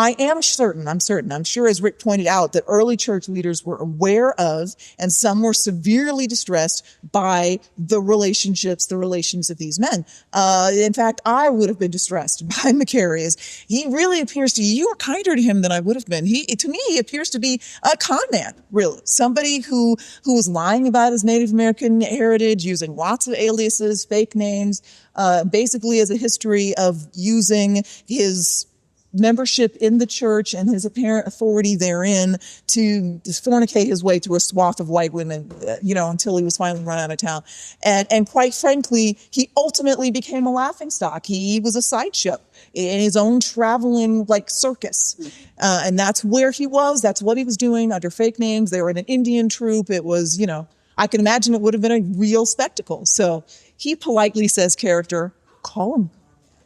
sure, as Rick pointed out, that early church leaders were aware of, and some were severely distressed by the relations of these men. In fact, I would have been distressed by McCary. He really appears to, you were kinder to him than I would have been. To me, he appears to be a con man, really. Somebody who was lying about his Native American heritage, using lots of aliases, fake names, basically as a history of using his membership in the church and his apparent authority therein to fornicate his way through a swath of white women, until he was finally run out of town. And quite frankly, he ultimately became a laughingstock. He was a sideshow in his own traveling circus. And that's where he was. That's what he was doing under fake names. They were in an Indian troupe. It was, I can imagine it would have been a real spectacle. So he politely says, character, call him.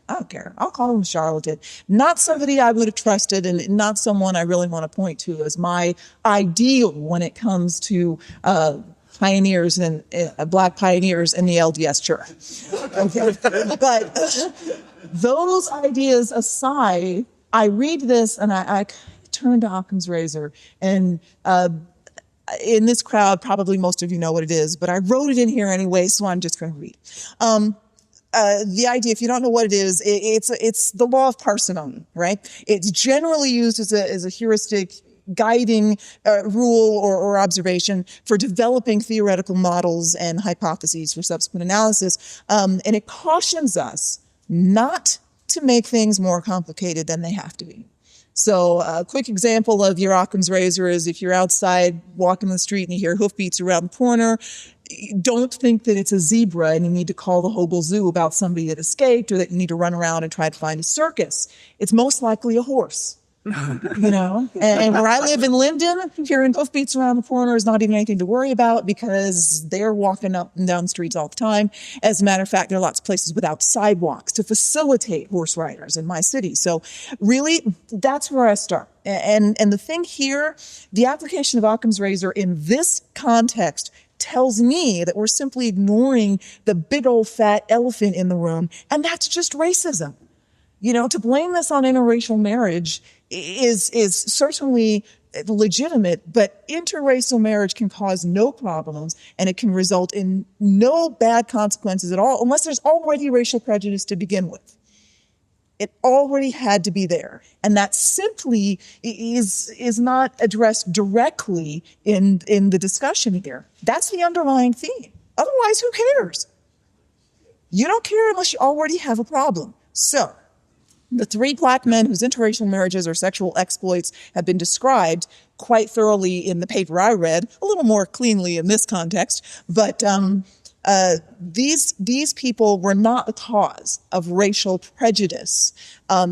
I don't care. I'll call him a charlatan. Not somebody I would have trusted, and not someone I really want to point to as my ideal when it comes to pioneers and black pioneers in the LDS church. Okay. But those ideas aside, I read this and I turn to Occam's razor, and in this crowd, probably most of you know what it is, but I wrote it in here anyway, so I'm just going to read. The idea, if you don't know what it is, it's the law of parsimony, right? It's generally used as a heuristic guiding rule or observation for developing theoretical models and hypotheses for subsequent analysis. And it cautions us not to make things more complicated than they have to be. So a quick example of your Occam's razor is if you're outside walking the street and you hear hoofbeats around the corner, don't think that it's a zebra and you need to call the Hogle Zoo about somebody that escaped, or that you need to run around and try to find a circus. It's most likely a horse. And where I live in Linden, hearing hoofbeats around the corner is not even anything to worry about, because they're walking up and down the streets all the time. As a matter of fact, there are lots of places without sidewalks to facilitate horse riders in my city. So really, that's where I start. And the thing here, the application of Occam's razor in this context tells me that we're simply ignoring the big old fat elephant in the room, and that's just racism. To blame this on interracial marriage is certainly legitimate, but interracial marriage can cause no problems, and it can result in no bad consequences at all, unless there's already racial prejudice to begin with. It already had to be there. And that simply is not addressed directly in the discussion here. That's the underlying theme. Otherwise, who cares? You don't care unless you already have a problem. So, the three black men whose interracial marriages or sexual exploits have been described quite thoroughly in the paper I read, a little more cleanly in this context, but these people were not the cause of racial prejudice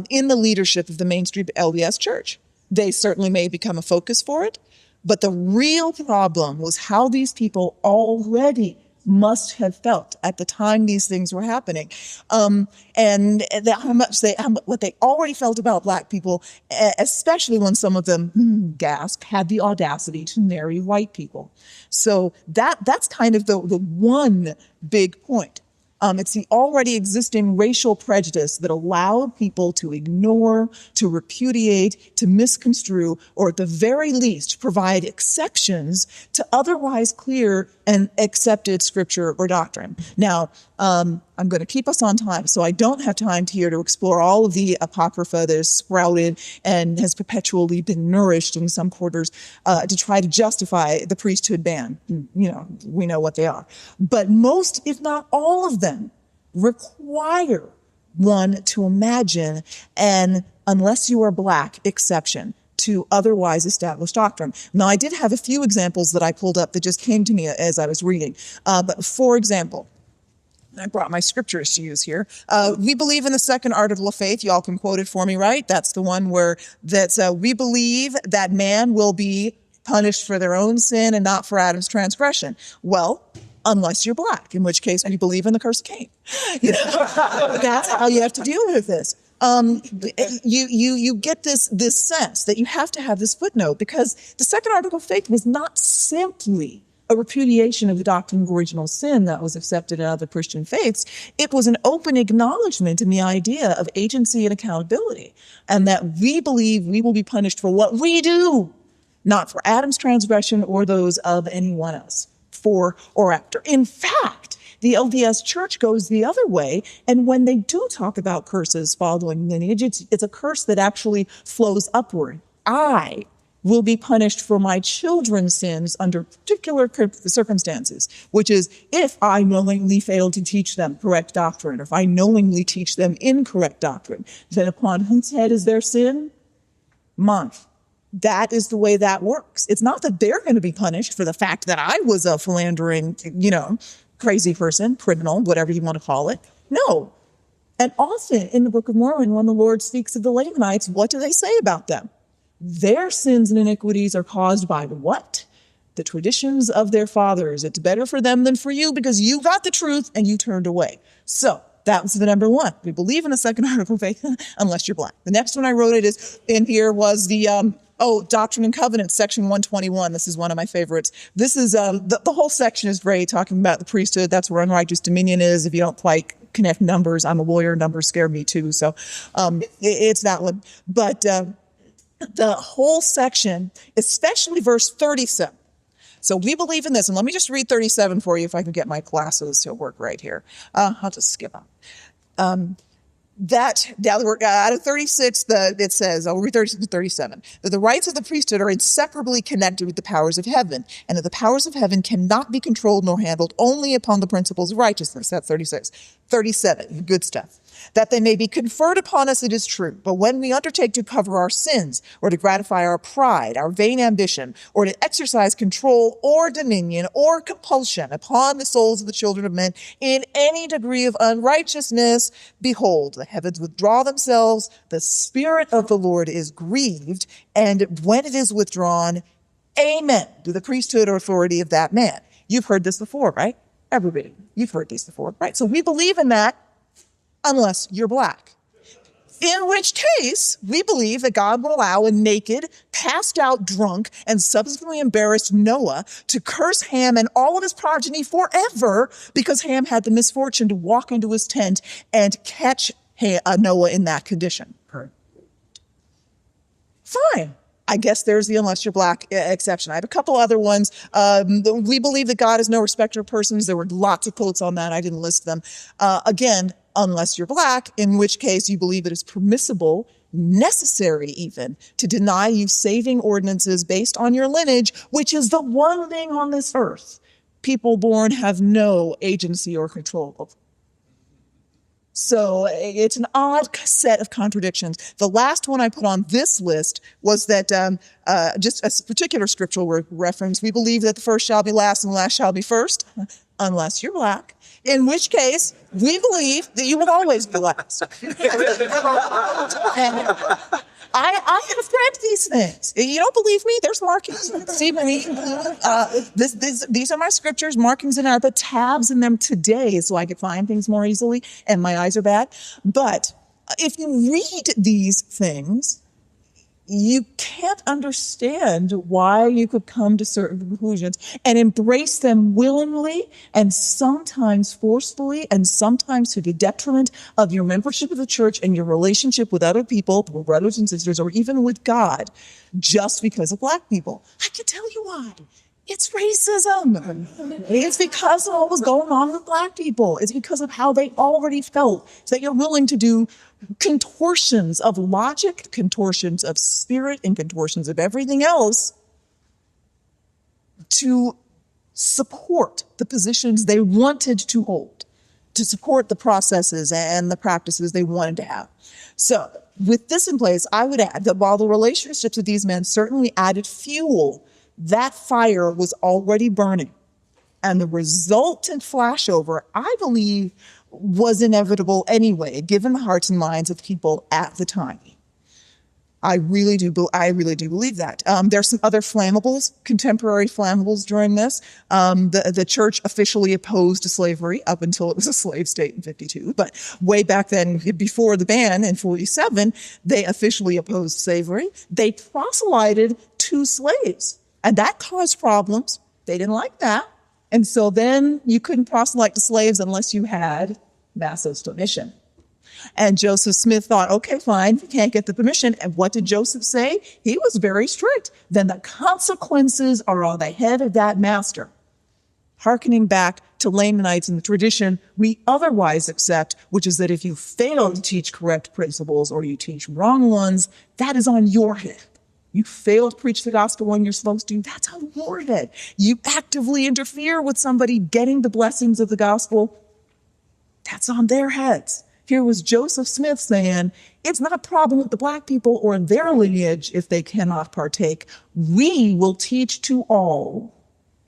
in the leadership of the mainstream LDS church. They certainly may become a focus for it, but the real problem was how these people already must have felt at the time these things were happening, and what they already felt about black people, especially when some of them, gasp, had the audacity to marry white people. So that's kind of the one big point. It's the already existing racial prejudice that allowed people to ignore, to repudiate, to misconstrue, or at the very least provide exceptions to otherwise clear and accepted scripture or doctrine. Now, I'm going to keep us on time, so I don't have time here to explore all of the apocrypha that has sprouted and has perpetually been nourished in some quarters to try to justify the priesthood ban. We know what they are. But most, if not all of them, require one to imagine an unless you are black exception to otherwise established doctrine. Now, I did have a few examples that I pulled up that just came to me as I was reading. But for example, I brought my scriptures to use here. We believe in the second article of faith. Y'all can quote it for me, right? That's the one where we believe that man will be punished for their own sin and not for Adam's transgression. Well, unless you're black, in which case we believe in the curse of Cain. That's how you have to deal with this. You get this sense that you have to have this footnote, because the second article of faith was not simply a repudiation of the doctrine of original sin that was accepted in other Christian faiths. It was an open acknowledgement in the idea of agency and accountability, and that we believe we will be punished for what we do, not for Adam's transgression or those of anyone else, for or after. In fact, the LDS church goes the other way, and when they do talk about curses following lineage, it's a curse that actually flows upward. I will be punished for my children's sins under particular circumstances, which is if I knowingly fail to teach them correct doctrine, or if I knowingly teach them incorrect doctrine, then upon whose head is their sin? Mine. That is the way that works. It's not that they're going to be punished for the fact that I was a philandering, crazy person, criminal, whatever you want to call it. No. And often in the Book of Mormon, when the Lord speaks of the Lamanites, what do they say about them? Their sins and iniquities are caused by what? The traditions of their fathers. It's better for them than for you because you got the truth and you turned away. So that was the number one. We believe in the second article of faith unless you're black. The next one I wrote was the Doctrine and Covenants, section 121. This is one of my favorites. This is the whole section is great, talking about the priesthood. That's where unrighteous dominion is. If you don't quite connect numbers, I'm a lawyer. Numbers scare me too. So it's that one. But the whole section, especially verse 37. So we believe in this. And let me just read 37 for you if I can get my glasses to work right here. I'll just skip on. Out of 36, it says, I'll read 36 to 37, that the rights of the priesthood are inseparably connected with the powers of heaven, and that the powers of heaven cannot be controlled nor handled only upon the principles of righteousness. That's 36. 37, good stuff. That they may be conferred upon us, it is true. But when we undertake to cover our sins, or to gratify our pride, our vain ambition, or to exercise control or dominion or compulsion upon the souls of the children of men in any degree of unrighteousness, behold, the heavens withdraw themselves, the Spirit of the Lord is grieved, and when it is withdrawn, amen, to the priesthood or authority of that man. You've heard this before, right? Everybody, you've heard these before, right? So we believe in that unless you're black. In which case, we believe that God will allow a naked, passed out, drunk, and subsequently embarrassed Noah to curse Ham and all of his progeny forever because Ham had the misfortune to walk into his tent and catch Noah in that condition. Fine. I guess there's the unless you're black exception. I have a couple other ones. We believe that God is no respecter of persons. There were lots of quotes on that. I didn't list them. Again, unless you're black, in which case you believe it is permissible, necessary even, to deny you saving ordinances based on your lineage, which is the one thing on this earth people born have no agency or control over. So it's an odd set of contradictions. The last one I put on this list was that just a particular scriptural reference. We believe that the first shall be last and the last shall be first, unless you're black. In which case, we believe that you will always be last. I have read these things. You don't believe me? There's markings. See, these are my scriptures, markings in our, but tabs in them today so I could find things more easily, and my eyes are bad. But if you read these things, you can't understand why you could come to certain conclusions and embrace them willingly and sometimes forcefully and sometimes to the detriment of your membership of the church and your relationship with other people, brothers and sisters, or even with God, just because of Black people. I can tell you why. It's racism. It's because of what was going on with Black people. It's because of how they already felt. So that you're willing to do contortions of logic, contortions of spirit, and contortions of everything else to support the positions they wanted to hold, to support the processes and the practices they wanted to have. So with this in place, I would add that while the relationships with these men certainly added fuel, that fire was already burning. And the resultant flashover, I believe, was inevitable anyway, given the hearts and minds of people at the time. I really do believe that. There's some other flammables, contemporary flammables during this. The church officially opposed slavery up until it was a slave state in 52. But way back then, before the ban in 47, they officially opposed slavery. They proselyted to slaves. And that caused problems. They didn't like that. And so then you couldn't proselyte to slaves unless you had massive permission. And Joseph Smith thought, okay, fine, you can't get the permission. And what did Joseph say? He was very strict. Then the consequences are on the head of that master. Hearkening back to Lamanites and the tradition we otherwise accept, which is that if you fail to teach correct principles or you teach wrong ones, that is on your head. You fail to preach the gospel when you're supposed to, that's on your head. You actively interfere with somebody getting the blessings of the gospel, that's on their heads. Here was Joseph Smith saying, it's not a problem with the Black people or their lineage if they cannot partake. We will teach to all.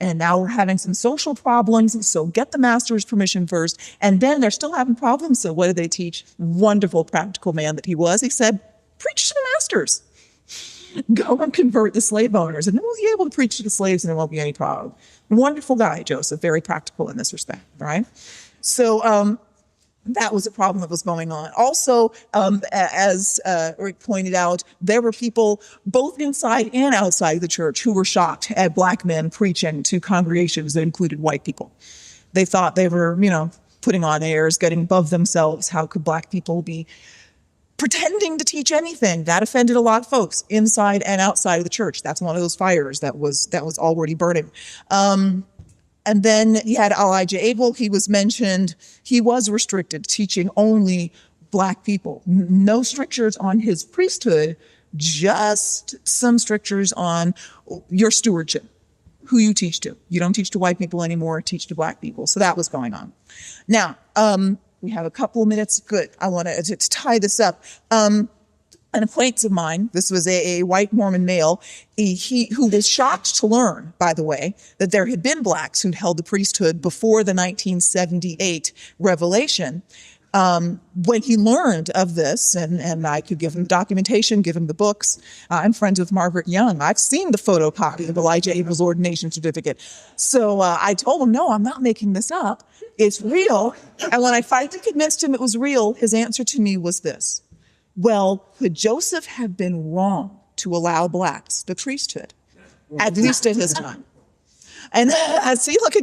And now we're having some social problems, so get the master's permission first. And then they're still having problems, so what did they teach? Wonderful practical man that he was. He said, preach to the masters. Go and convert the slave owners, and then we'll be able to preach to the slaves and there won't be any problem. Wonderful guy, Joseph, very practical in this respect, right? So that was a problem that was going on. Also, as Rick pointed out, there were people both inside and outside the church who were shocked at Black men preaching to congregations that included white people. They thought they were, putting on airs, getting above themselves. How could Black people be pretending to teach anything? That offended a lot of folks inside and outside of the church. That's one of those fires that was already burning. And then you had Elijah Abel. He was mentioned. He was restricted, teaching only Black people. No strictures on his priesthood, just some strictures on your stewardship, who you teach to. You don't teach to white people anymore, teach to Black people. So that was going on. Now, we have a couple of minutes. Good. I want to tie this up. An acquaintance of mine, this was a white Mormon male, who was shocked to learn, by the way, that there had been Blacks who'd held the priesthood before the 1978 revelation. When he learned of this, and I could give him documentation, give him the books. I'm friends with Margaret Young. I've seen the photocopy of Elijah Abel's ordination certificate. So I told him, no, I'm not making this up. It's real. And when I finally convinced him it was real, his answer to me was this. Well, could Joseph have been wrong to allow Blacks the priesthood, at least at his time? And I see, look,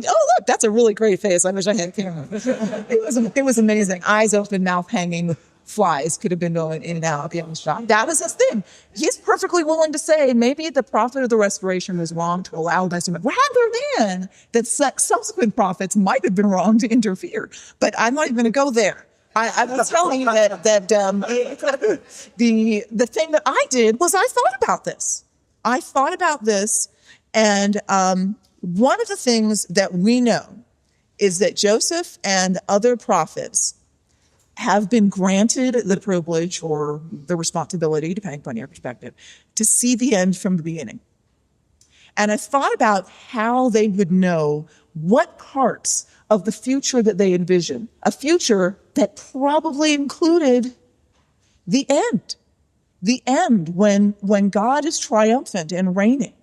that's a really great face. I wish I had camera. It was amazing. Eyes open, mouth hanging, flies could have been going in and out, getting shot. That was his thing. He's perfectly willing to say maybe the prophet of the restoration was wrong to allow this, rather than that subsequent prophets might have been wrong to interfere. But I'm not even going to go there. I was telling you that the thing that I did was I thought about this. And one of the things that we know is that Joseph and other prophets have been granted the privilege or the responsibility, depending upon your perspective, to see the end from the beginning. And I thought about how they would know what parts of the future that they envision, a future that probably included the end when God is triumphant and reigning.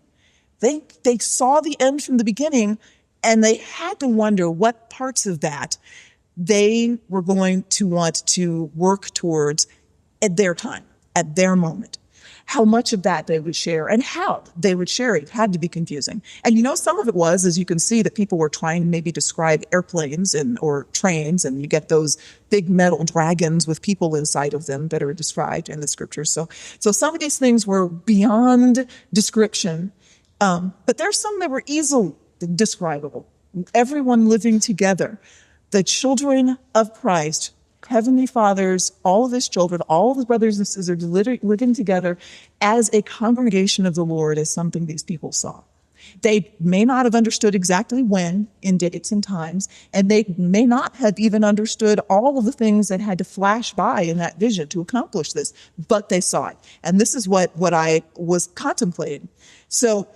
They saw the end from the beginning, and they had to wonder what parts of that they were going to want to work towards at their time, at their moment. How much of that they would share and how they would share it had to be confusing. And some of it was, as you can see, that people were trying to maybe describe airplanes or trains, and you get those big metal dragons with people inside of them that are described in the scriptures. So some of these things were beyond description, but there's some that were easily describable. Everyone living together, the children of Christ, Heavenly Fathers, all of his children, all of his brothers and sisters living together as a congregation of the Lord is something these people saw. They may not have understood exactly when in dates and times, and they may not have even understood all of the things that had to flash by in that vision to accomplish this, but they saw it. And this is what I was contemplating. So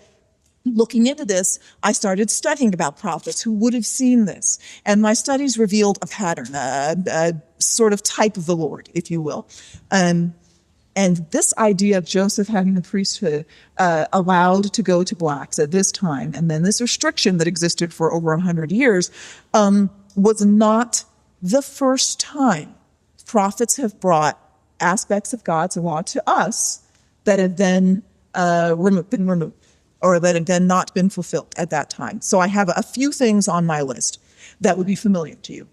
looking into this, I started studying about prophets who would have seen this. And my studies revealed a pattern, a sort of type of the Lord, if you will. And this idea of Joseph having the priesthood allowed to go to blacks at this time, and then this restriction that existed for over 100 years, was not the first time prophets have brought aspects of God's law to us that have then been removed, or that had then not been fulfilled at that time. So I have a few things on my list that would be familiar to you.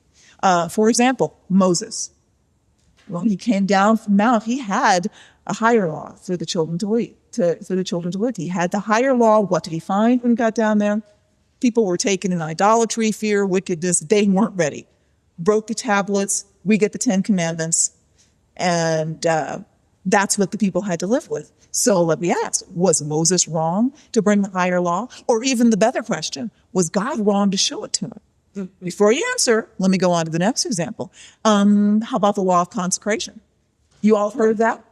For example, Moses. When he came down from Mount, he had a higher law for the children to lead. He had the higher law. What did he find when he got down there? People were taken in idolatry, fear, wickedness. They weren't ready. Broke the tablets. We get the 10 Commandments. And that's what the people had to live with. So let me ask, was Moses wrong to bring the higher law? Or even the better question, was God wrong to show it to him? Before you answer, let me go on to the next example. How about the law of consecration? You all heard of that?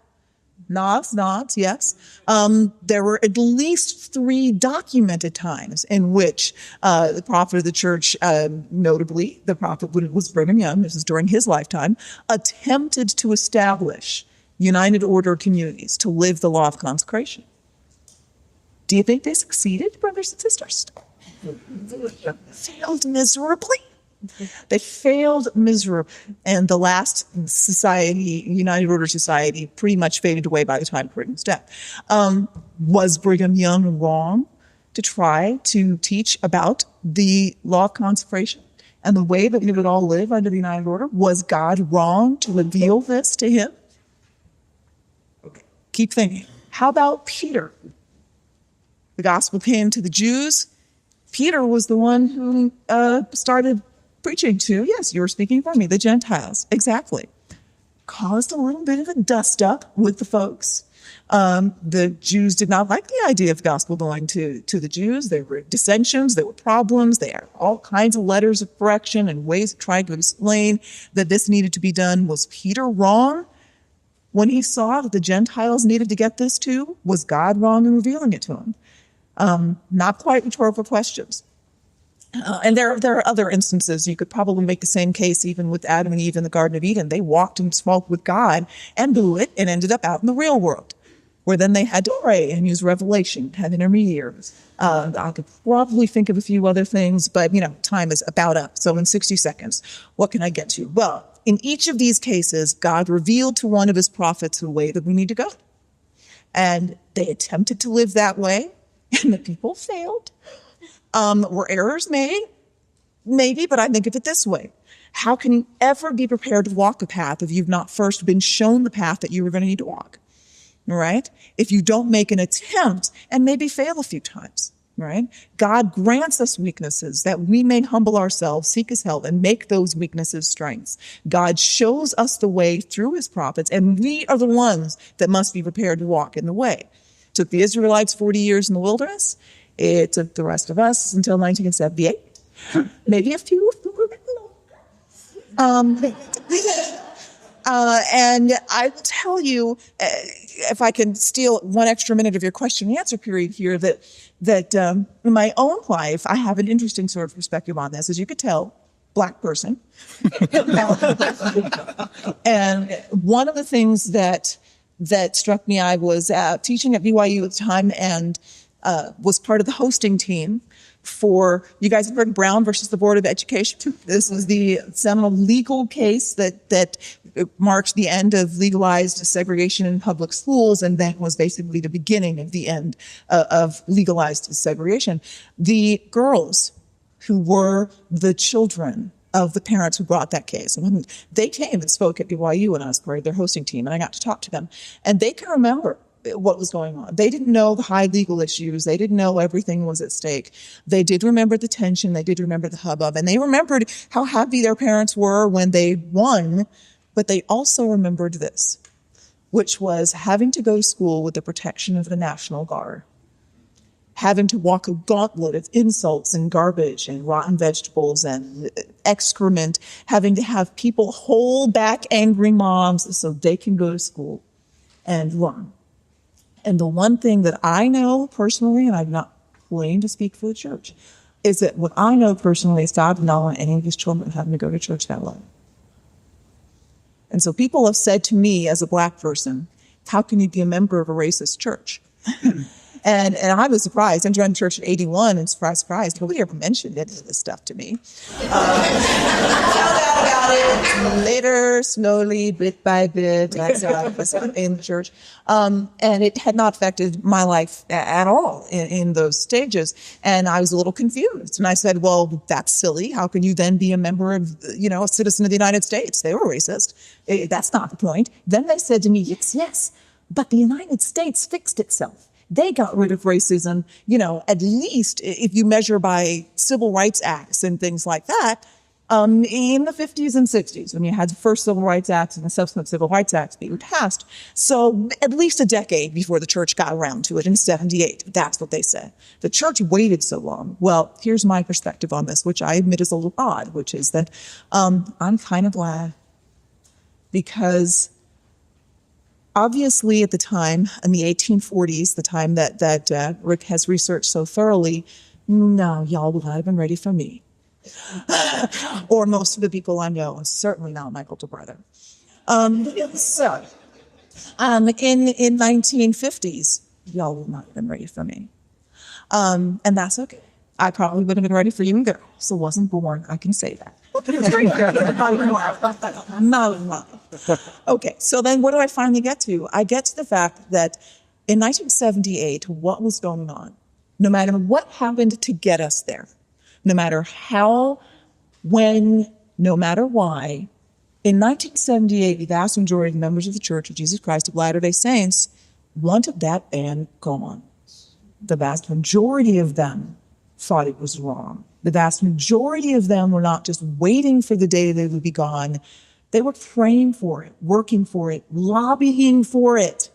Nods, yes. There were at least 3 documented times in which the prophet of the church, notably the prophet was Brigham Young, this is during his lifetime, attempted to establish United Order communities to live the law of consecration. Do you think they succeeded, brothers and sisters? Failed miserably. They failed miserably. And the last society, United Order Society, pretty much faded away by the time of Brigham's death. Was Brigham Young wrong to try to teach about the law of consecration and the way that we would all live under the United Order? Was God wrong to reveal this to him? Keep thinking. How about Peter? The gospel came to the Jews. Peter was the one who started preaching to, yes, you were speaking for me, the Gentiles. Exactly. Caused a little bit of a dust up with the folks. The Jews did not like the idea of the gospel going to the Jews. There were dissensions, there were problems, there were all kinds of letters of correction and ways of trying to explain that this needed to be done. Was Peter wrong when he saw that the Gentiles needed to get this too? Was God wrong in revealing it to him? Not quite rhetorical questions. And there are other instances. You could probably make the same case even with Adam and Eve in the Garden of Eden. They walked and spoke with God and blew it and ended up out in the real world, where then they had to pray and use revelation, have intermediaries. I could probably think of a few other things, but time is about up. So in 60 seconds, what can I get to? Well, in each of these cases, God revealed to one of his prophets the way that we need to go. And they attempted to live that way, and the people failed. Were errors made? Maybe, but I think of it this way. How can you ever be prepared to walk a path if you've not first been shown the path that you were going to need to walk? Right? If you don't make an attempt and maybe fail a few times, right? God grants us weaknesses that we may humble ourselves, seek his help, and make those weaknesses strengths. God shows us the way through his prophets, and we are the ones that must be prepared to walk in the way. It took the Israelites 40 years in the wilderness. It took the rest of us until 1978. Maybe a few longer. And I will tell you, if I can steal 1 extra minute of your question and answer period here, that in my own life, I have an interesting sort of perspective on this. As you could tell, Black person. And one of the things that struck me, I was teaching at BYU at the time and was part of the hosting team for, you guys have heard Brown versus the Board of Education. This was the seminal legal case that marked the end of legalized segregation in public schools, and that was basically the beginning of the end of legalized segregation. The girls who were the children of the parents who brought that case, and they came and spoke at BYU when I was part of their hosting team, and I got to talk to them, and they can remember what was going on. They didn't know the high legal issues. They didn't know everything was at stake. They did remember the tension. They did remember the hubbub. And they remembered how happy their parents were when they won. But they also remembered this, which was having to go to school with the protection of the National Guard, having to walk a gauntlet of insults and garbage and rotten vegetables and excrement, having to have people hold back angry moms so they can go to school and learn. And the one thing that I know personally, and I'm not claiming to speak for the church, is that what I know personally is God did not want any of his children having to go to church that way. And so people have said to me as a black person, how can you be a member of a racist church? And I was surprised. I joined the church at 81 and surprised. Nobody ever mentioned any of this stuff to me. Found out about it later, slowly, bit by bit, as I was in the church. And it had not affected my life at all in those stages. And I was a little confused. And I said, well, that's silly. How can you then be a member of, a citizen of the United States? They were racist. That's not the point. Then they said to me, yes, but the United States fixed itself. They got rid of racism, at least if you measure by civil rights acts and things like that, in the 50s and 60s, when you had the first civil rights acts and the subsequent civil rights acts being passed. So at least a decade before the church got around to it in 78. That's what they said. The church waited so long. Well, here's my perspective on this, which I admit is a little odd, which is that I'm kind of glad, because obviously, at the time, in the 1840s, the time that Rick has researched so thoroughly, no, y'all would not have been ready for me. Or most of the people I know, and certainly not Michael DeBrother. In 1950s, y'all would not have been ready for me. And that's okay. I probably would have been ready for you either. So wasn't born, I can say that. No. Okay, so then what do I finally get to? I get to the fact that in 1978, what was going on? No matter what happened to get us there, no matter how, when, no matter why, in 1978, the vast majority of members of the Church of Jesus Christ of Latter-day Saints wanted that ban gone. The vast majority of them thought it was wrong. The vast majority of them were not just waiting for the day they would be gone. They were praying for it, working for it, lobbying for it.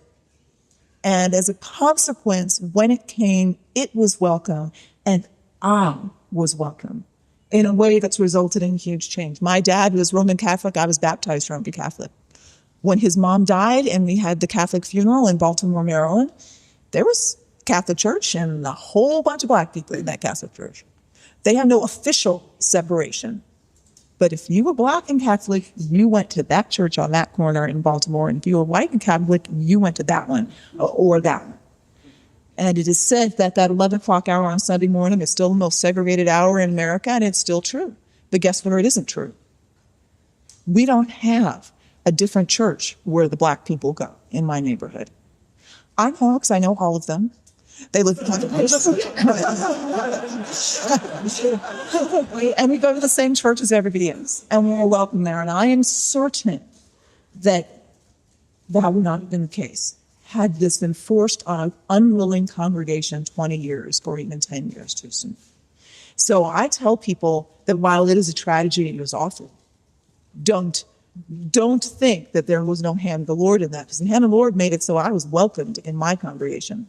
And as a consequence, when it came, it was welcome. And I was welcome in a way that's resulted in huge change. My dad was Roman Catholic. I was baptized Roman Catholic. When his mom died and we had the Catholic funeral in Baltimore, Maryland, there was Catholic church and a whole bunch of black people in that Catholic church. They had no official separation. But if you were black and Catholic, you went to that church on that corner in Baltimore. And if you were white and Catholic, you went to that one or that one. And it is said that 11 o'clock hour on Sunday morning is still the most segregated hour in America, and it's still true. But guess what? It isn't true. We don't have a different church where the black people go in my neighborhood. I'm Hawks. I know all of them. They live and we go to the same church as everybody else, and we're welcome there. And I am certain that would not have been the case had this been forced on an unwilling congregation 20 years or even 10 years too soon. So I tell people that while it is a tragedy, it was awful. Don't think that there was no hand of the Lord in that, because the hand of the Lord made it so I was welcomed in my congregation.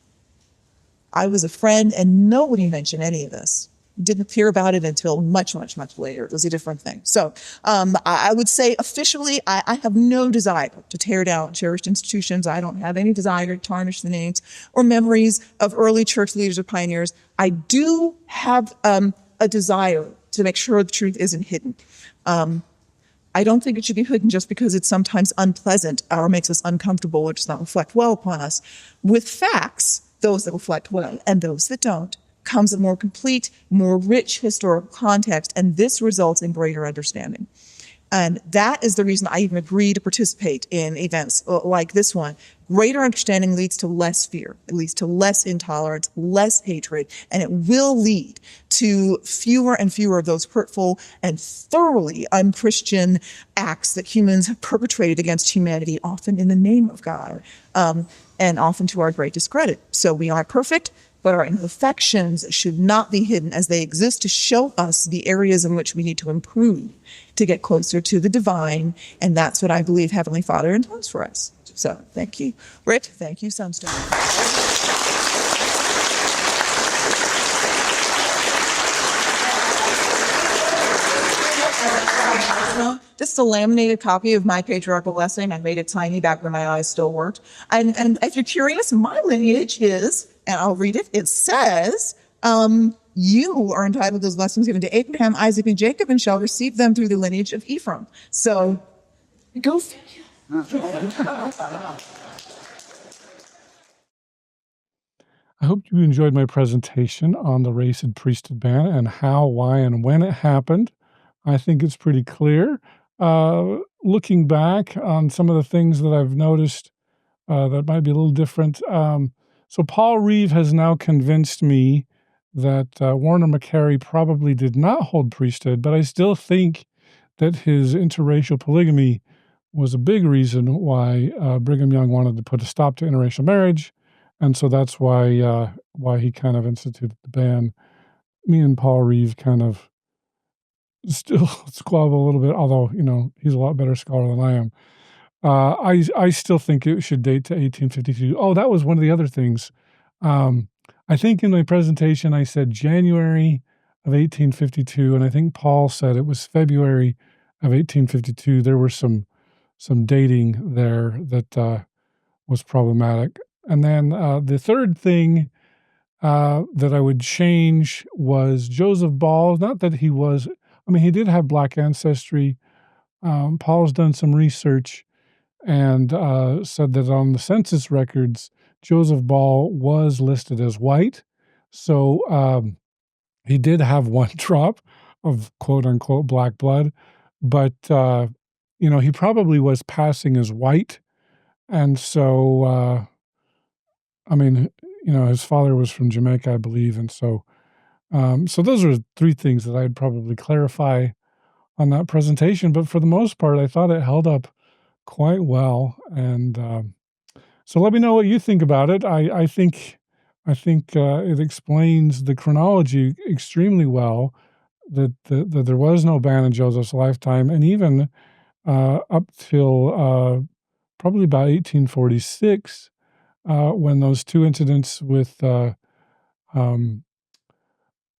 I was a friend, and nobody mentioned any of this. Didn't hear about it until much, much, much later. It was a different thing. So I would say officially, I have no desire to tear down cherished institutions. I don't have any desire to tarnish the names or memories of early church leaders or pioneers. I do have a desire to make sure the truth isn't hidden. I don't think it should be hidden just because it's sometimes unpleasant or makes us uncomfortable or does not reflect well upon us. With facts, those that reflect well and those that don't, comes a more complete, more rich historical context, and this results in greater understanding. And that is the reason I even agree to participate in events like this one. Greater understanding leads to less fear. It leads to less intolerance, less hatred, and it will lead to fewer and fewer of those hurtful and thoroughly unchristian acts that humans have perpetrated against humanity, often in the name of God, and often to our great discredit. So we aren't perfect, but our imperfections should not be hidden as they exist to show us the areas in which we need to improve to get closer to the divine. And that's what I believe Heavenly Father intends for us. So thank you, Rick. Thank you, Sunstone. This is a laminated copy of my patriarchal blessing. I made it tiny back when my eyes still worked. And if you're curious, my lineage is, and I'll read it, it says, you are entitled to those blessings given to Abraham, Isaac, and Jacob, and shall receive them through the lineage of Ephraim. So, go figure. I hope you enjoyed my presentation on the race and priesthood ban and how, why, and when it happened. I think it's pretty clear. Looking back on some of the things that I've noticed that might be a little different. So Paul Reeve has now convinced me that Warner McCary probably did not hold priesthood, but I still think that his interracial polygamy was a big reason why Brigham Young wanted to put a stop to interracial marriage, and so that's why he kind of instituted the ban. Me and Paul Reeve kind of still squabble a little bit, although, he's a lot better scholar than I am. I still think it should date to 1852. Oh, that was one of the other things. I think in my presentation I said January of 1852, and I think Paul said it was February of 1852. There were some dating there that was problematic. And then the third thing that I would change was Joseph Ball. Not that he was, he did have Black ancestry. Paul's done some research and said that on the census records, Joseph Ball was listed as white. So he did have one drop of quote-unquote black blood, but, he probably was passing as white. And so, his father was from Jamaica, I believe. And so those are three things that I'd probably clarify on that presentation. But for the most part, I thought it held up quite well. And so let me know what you think about it. I think it explains the chronology extremely well, that there was no ban in Joseph's lifetime, and even up till probably about 1846, when those two incidents with Warren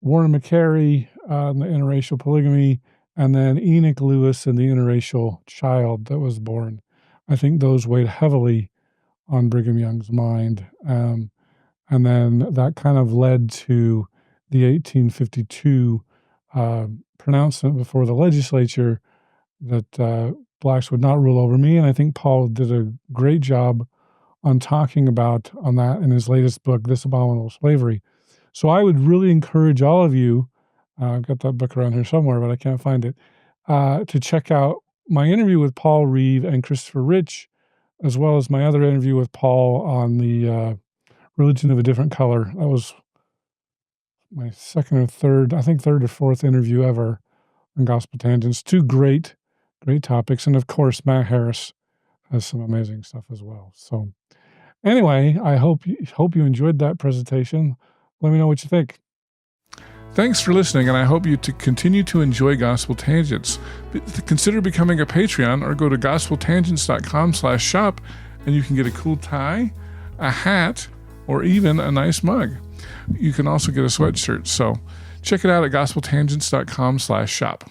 McCary and the interracial polygamy, and then Enoch Lewis and the interracial child that was born. I think those weighed heavily on Brigham Young's mind. And then that kind of led to the 1852 pronouncement before the legislature that blacks would not rule over me. And I think Paul did a great job on talking about on that in his latest book, This Abominable Slavery. So I would really encourage all of you, I've got that book around here somewhere, but I can't find it, to check out my interview with Paul Reeve and Christopher Rich, as well as my other interview with Paul on the religion of a different color. That was my third or fourth interview ever on Gospel Tangents. Two great topics. And of course, Matt Harris has some amazing stuff as well. So anyway, I hope you enjoyed that presentation. Let me know what you think. Thanks for listening, and I hope you to continue to enjoy Gospel Tangents. Consider becoming a Patreon or go to gospeltangents.com/shop, and you can get a cool tie, a hat, or even a nice mug. You can also get a sweatshirt. So check it out at gospeltangents.com/shop.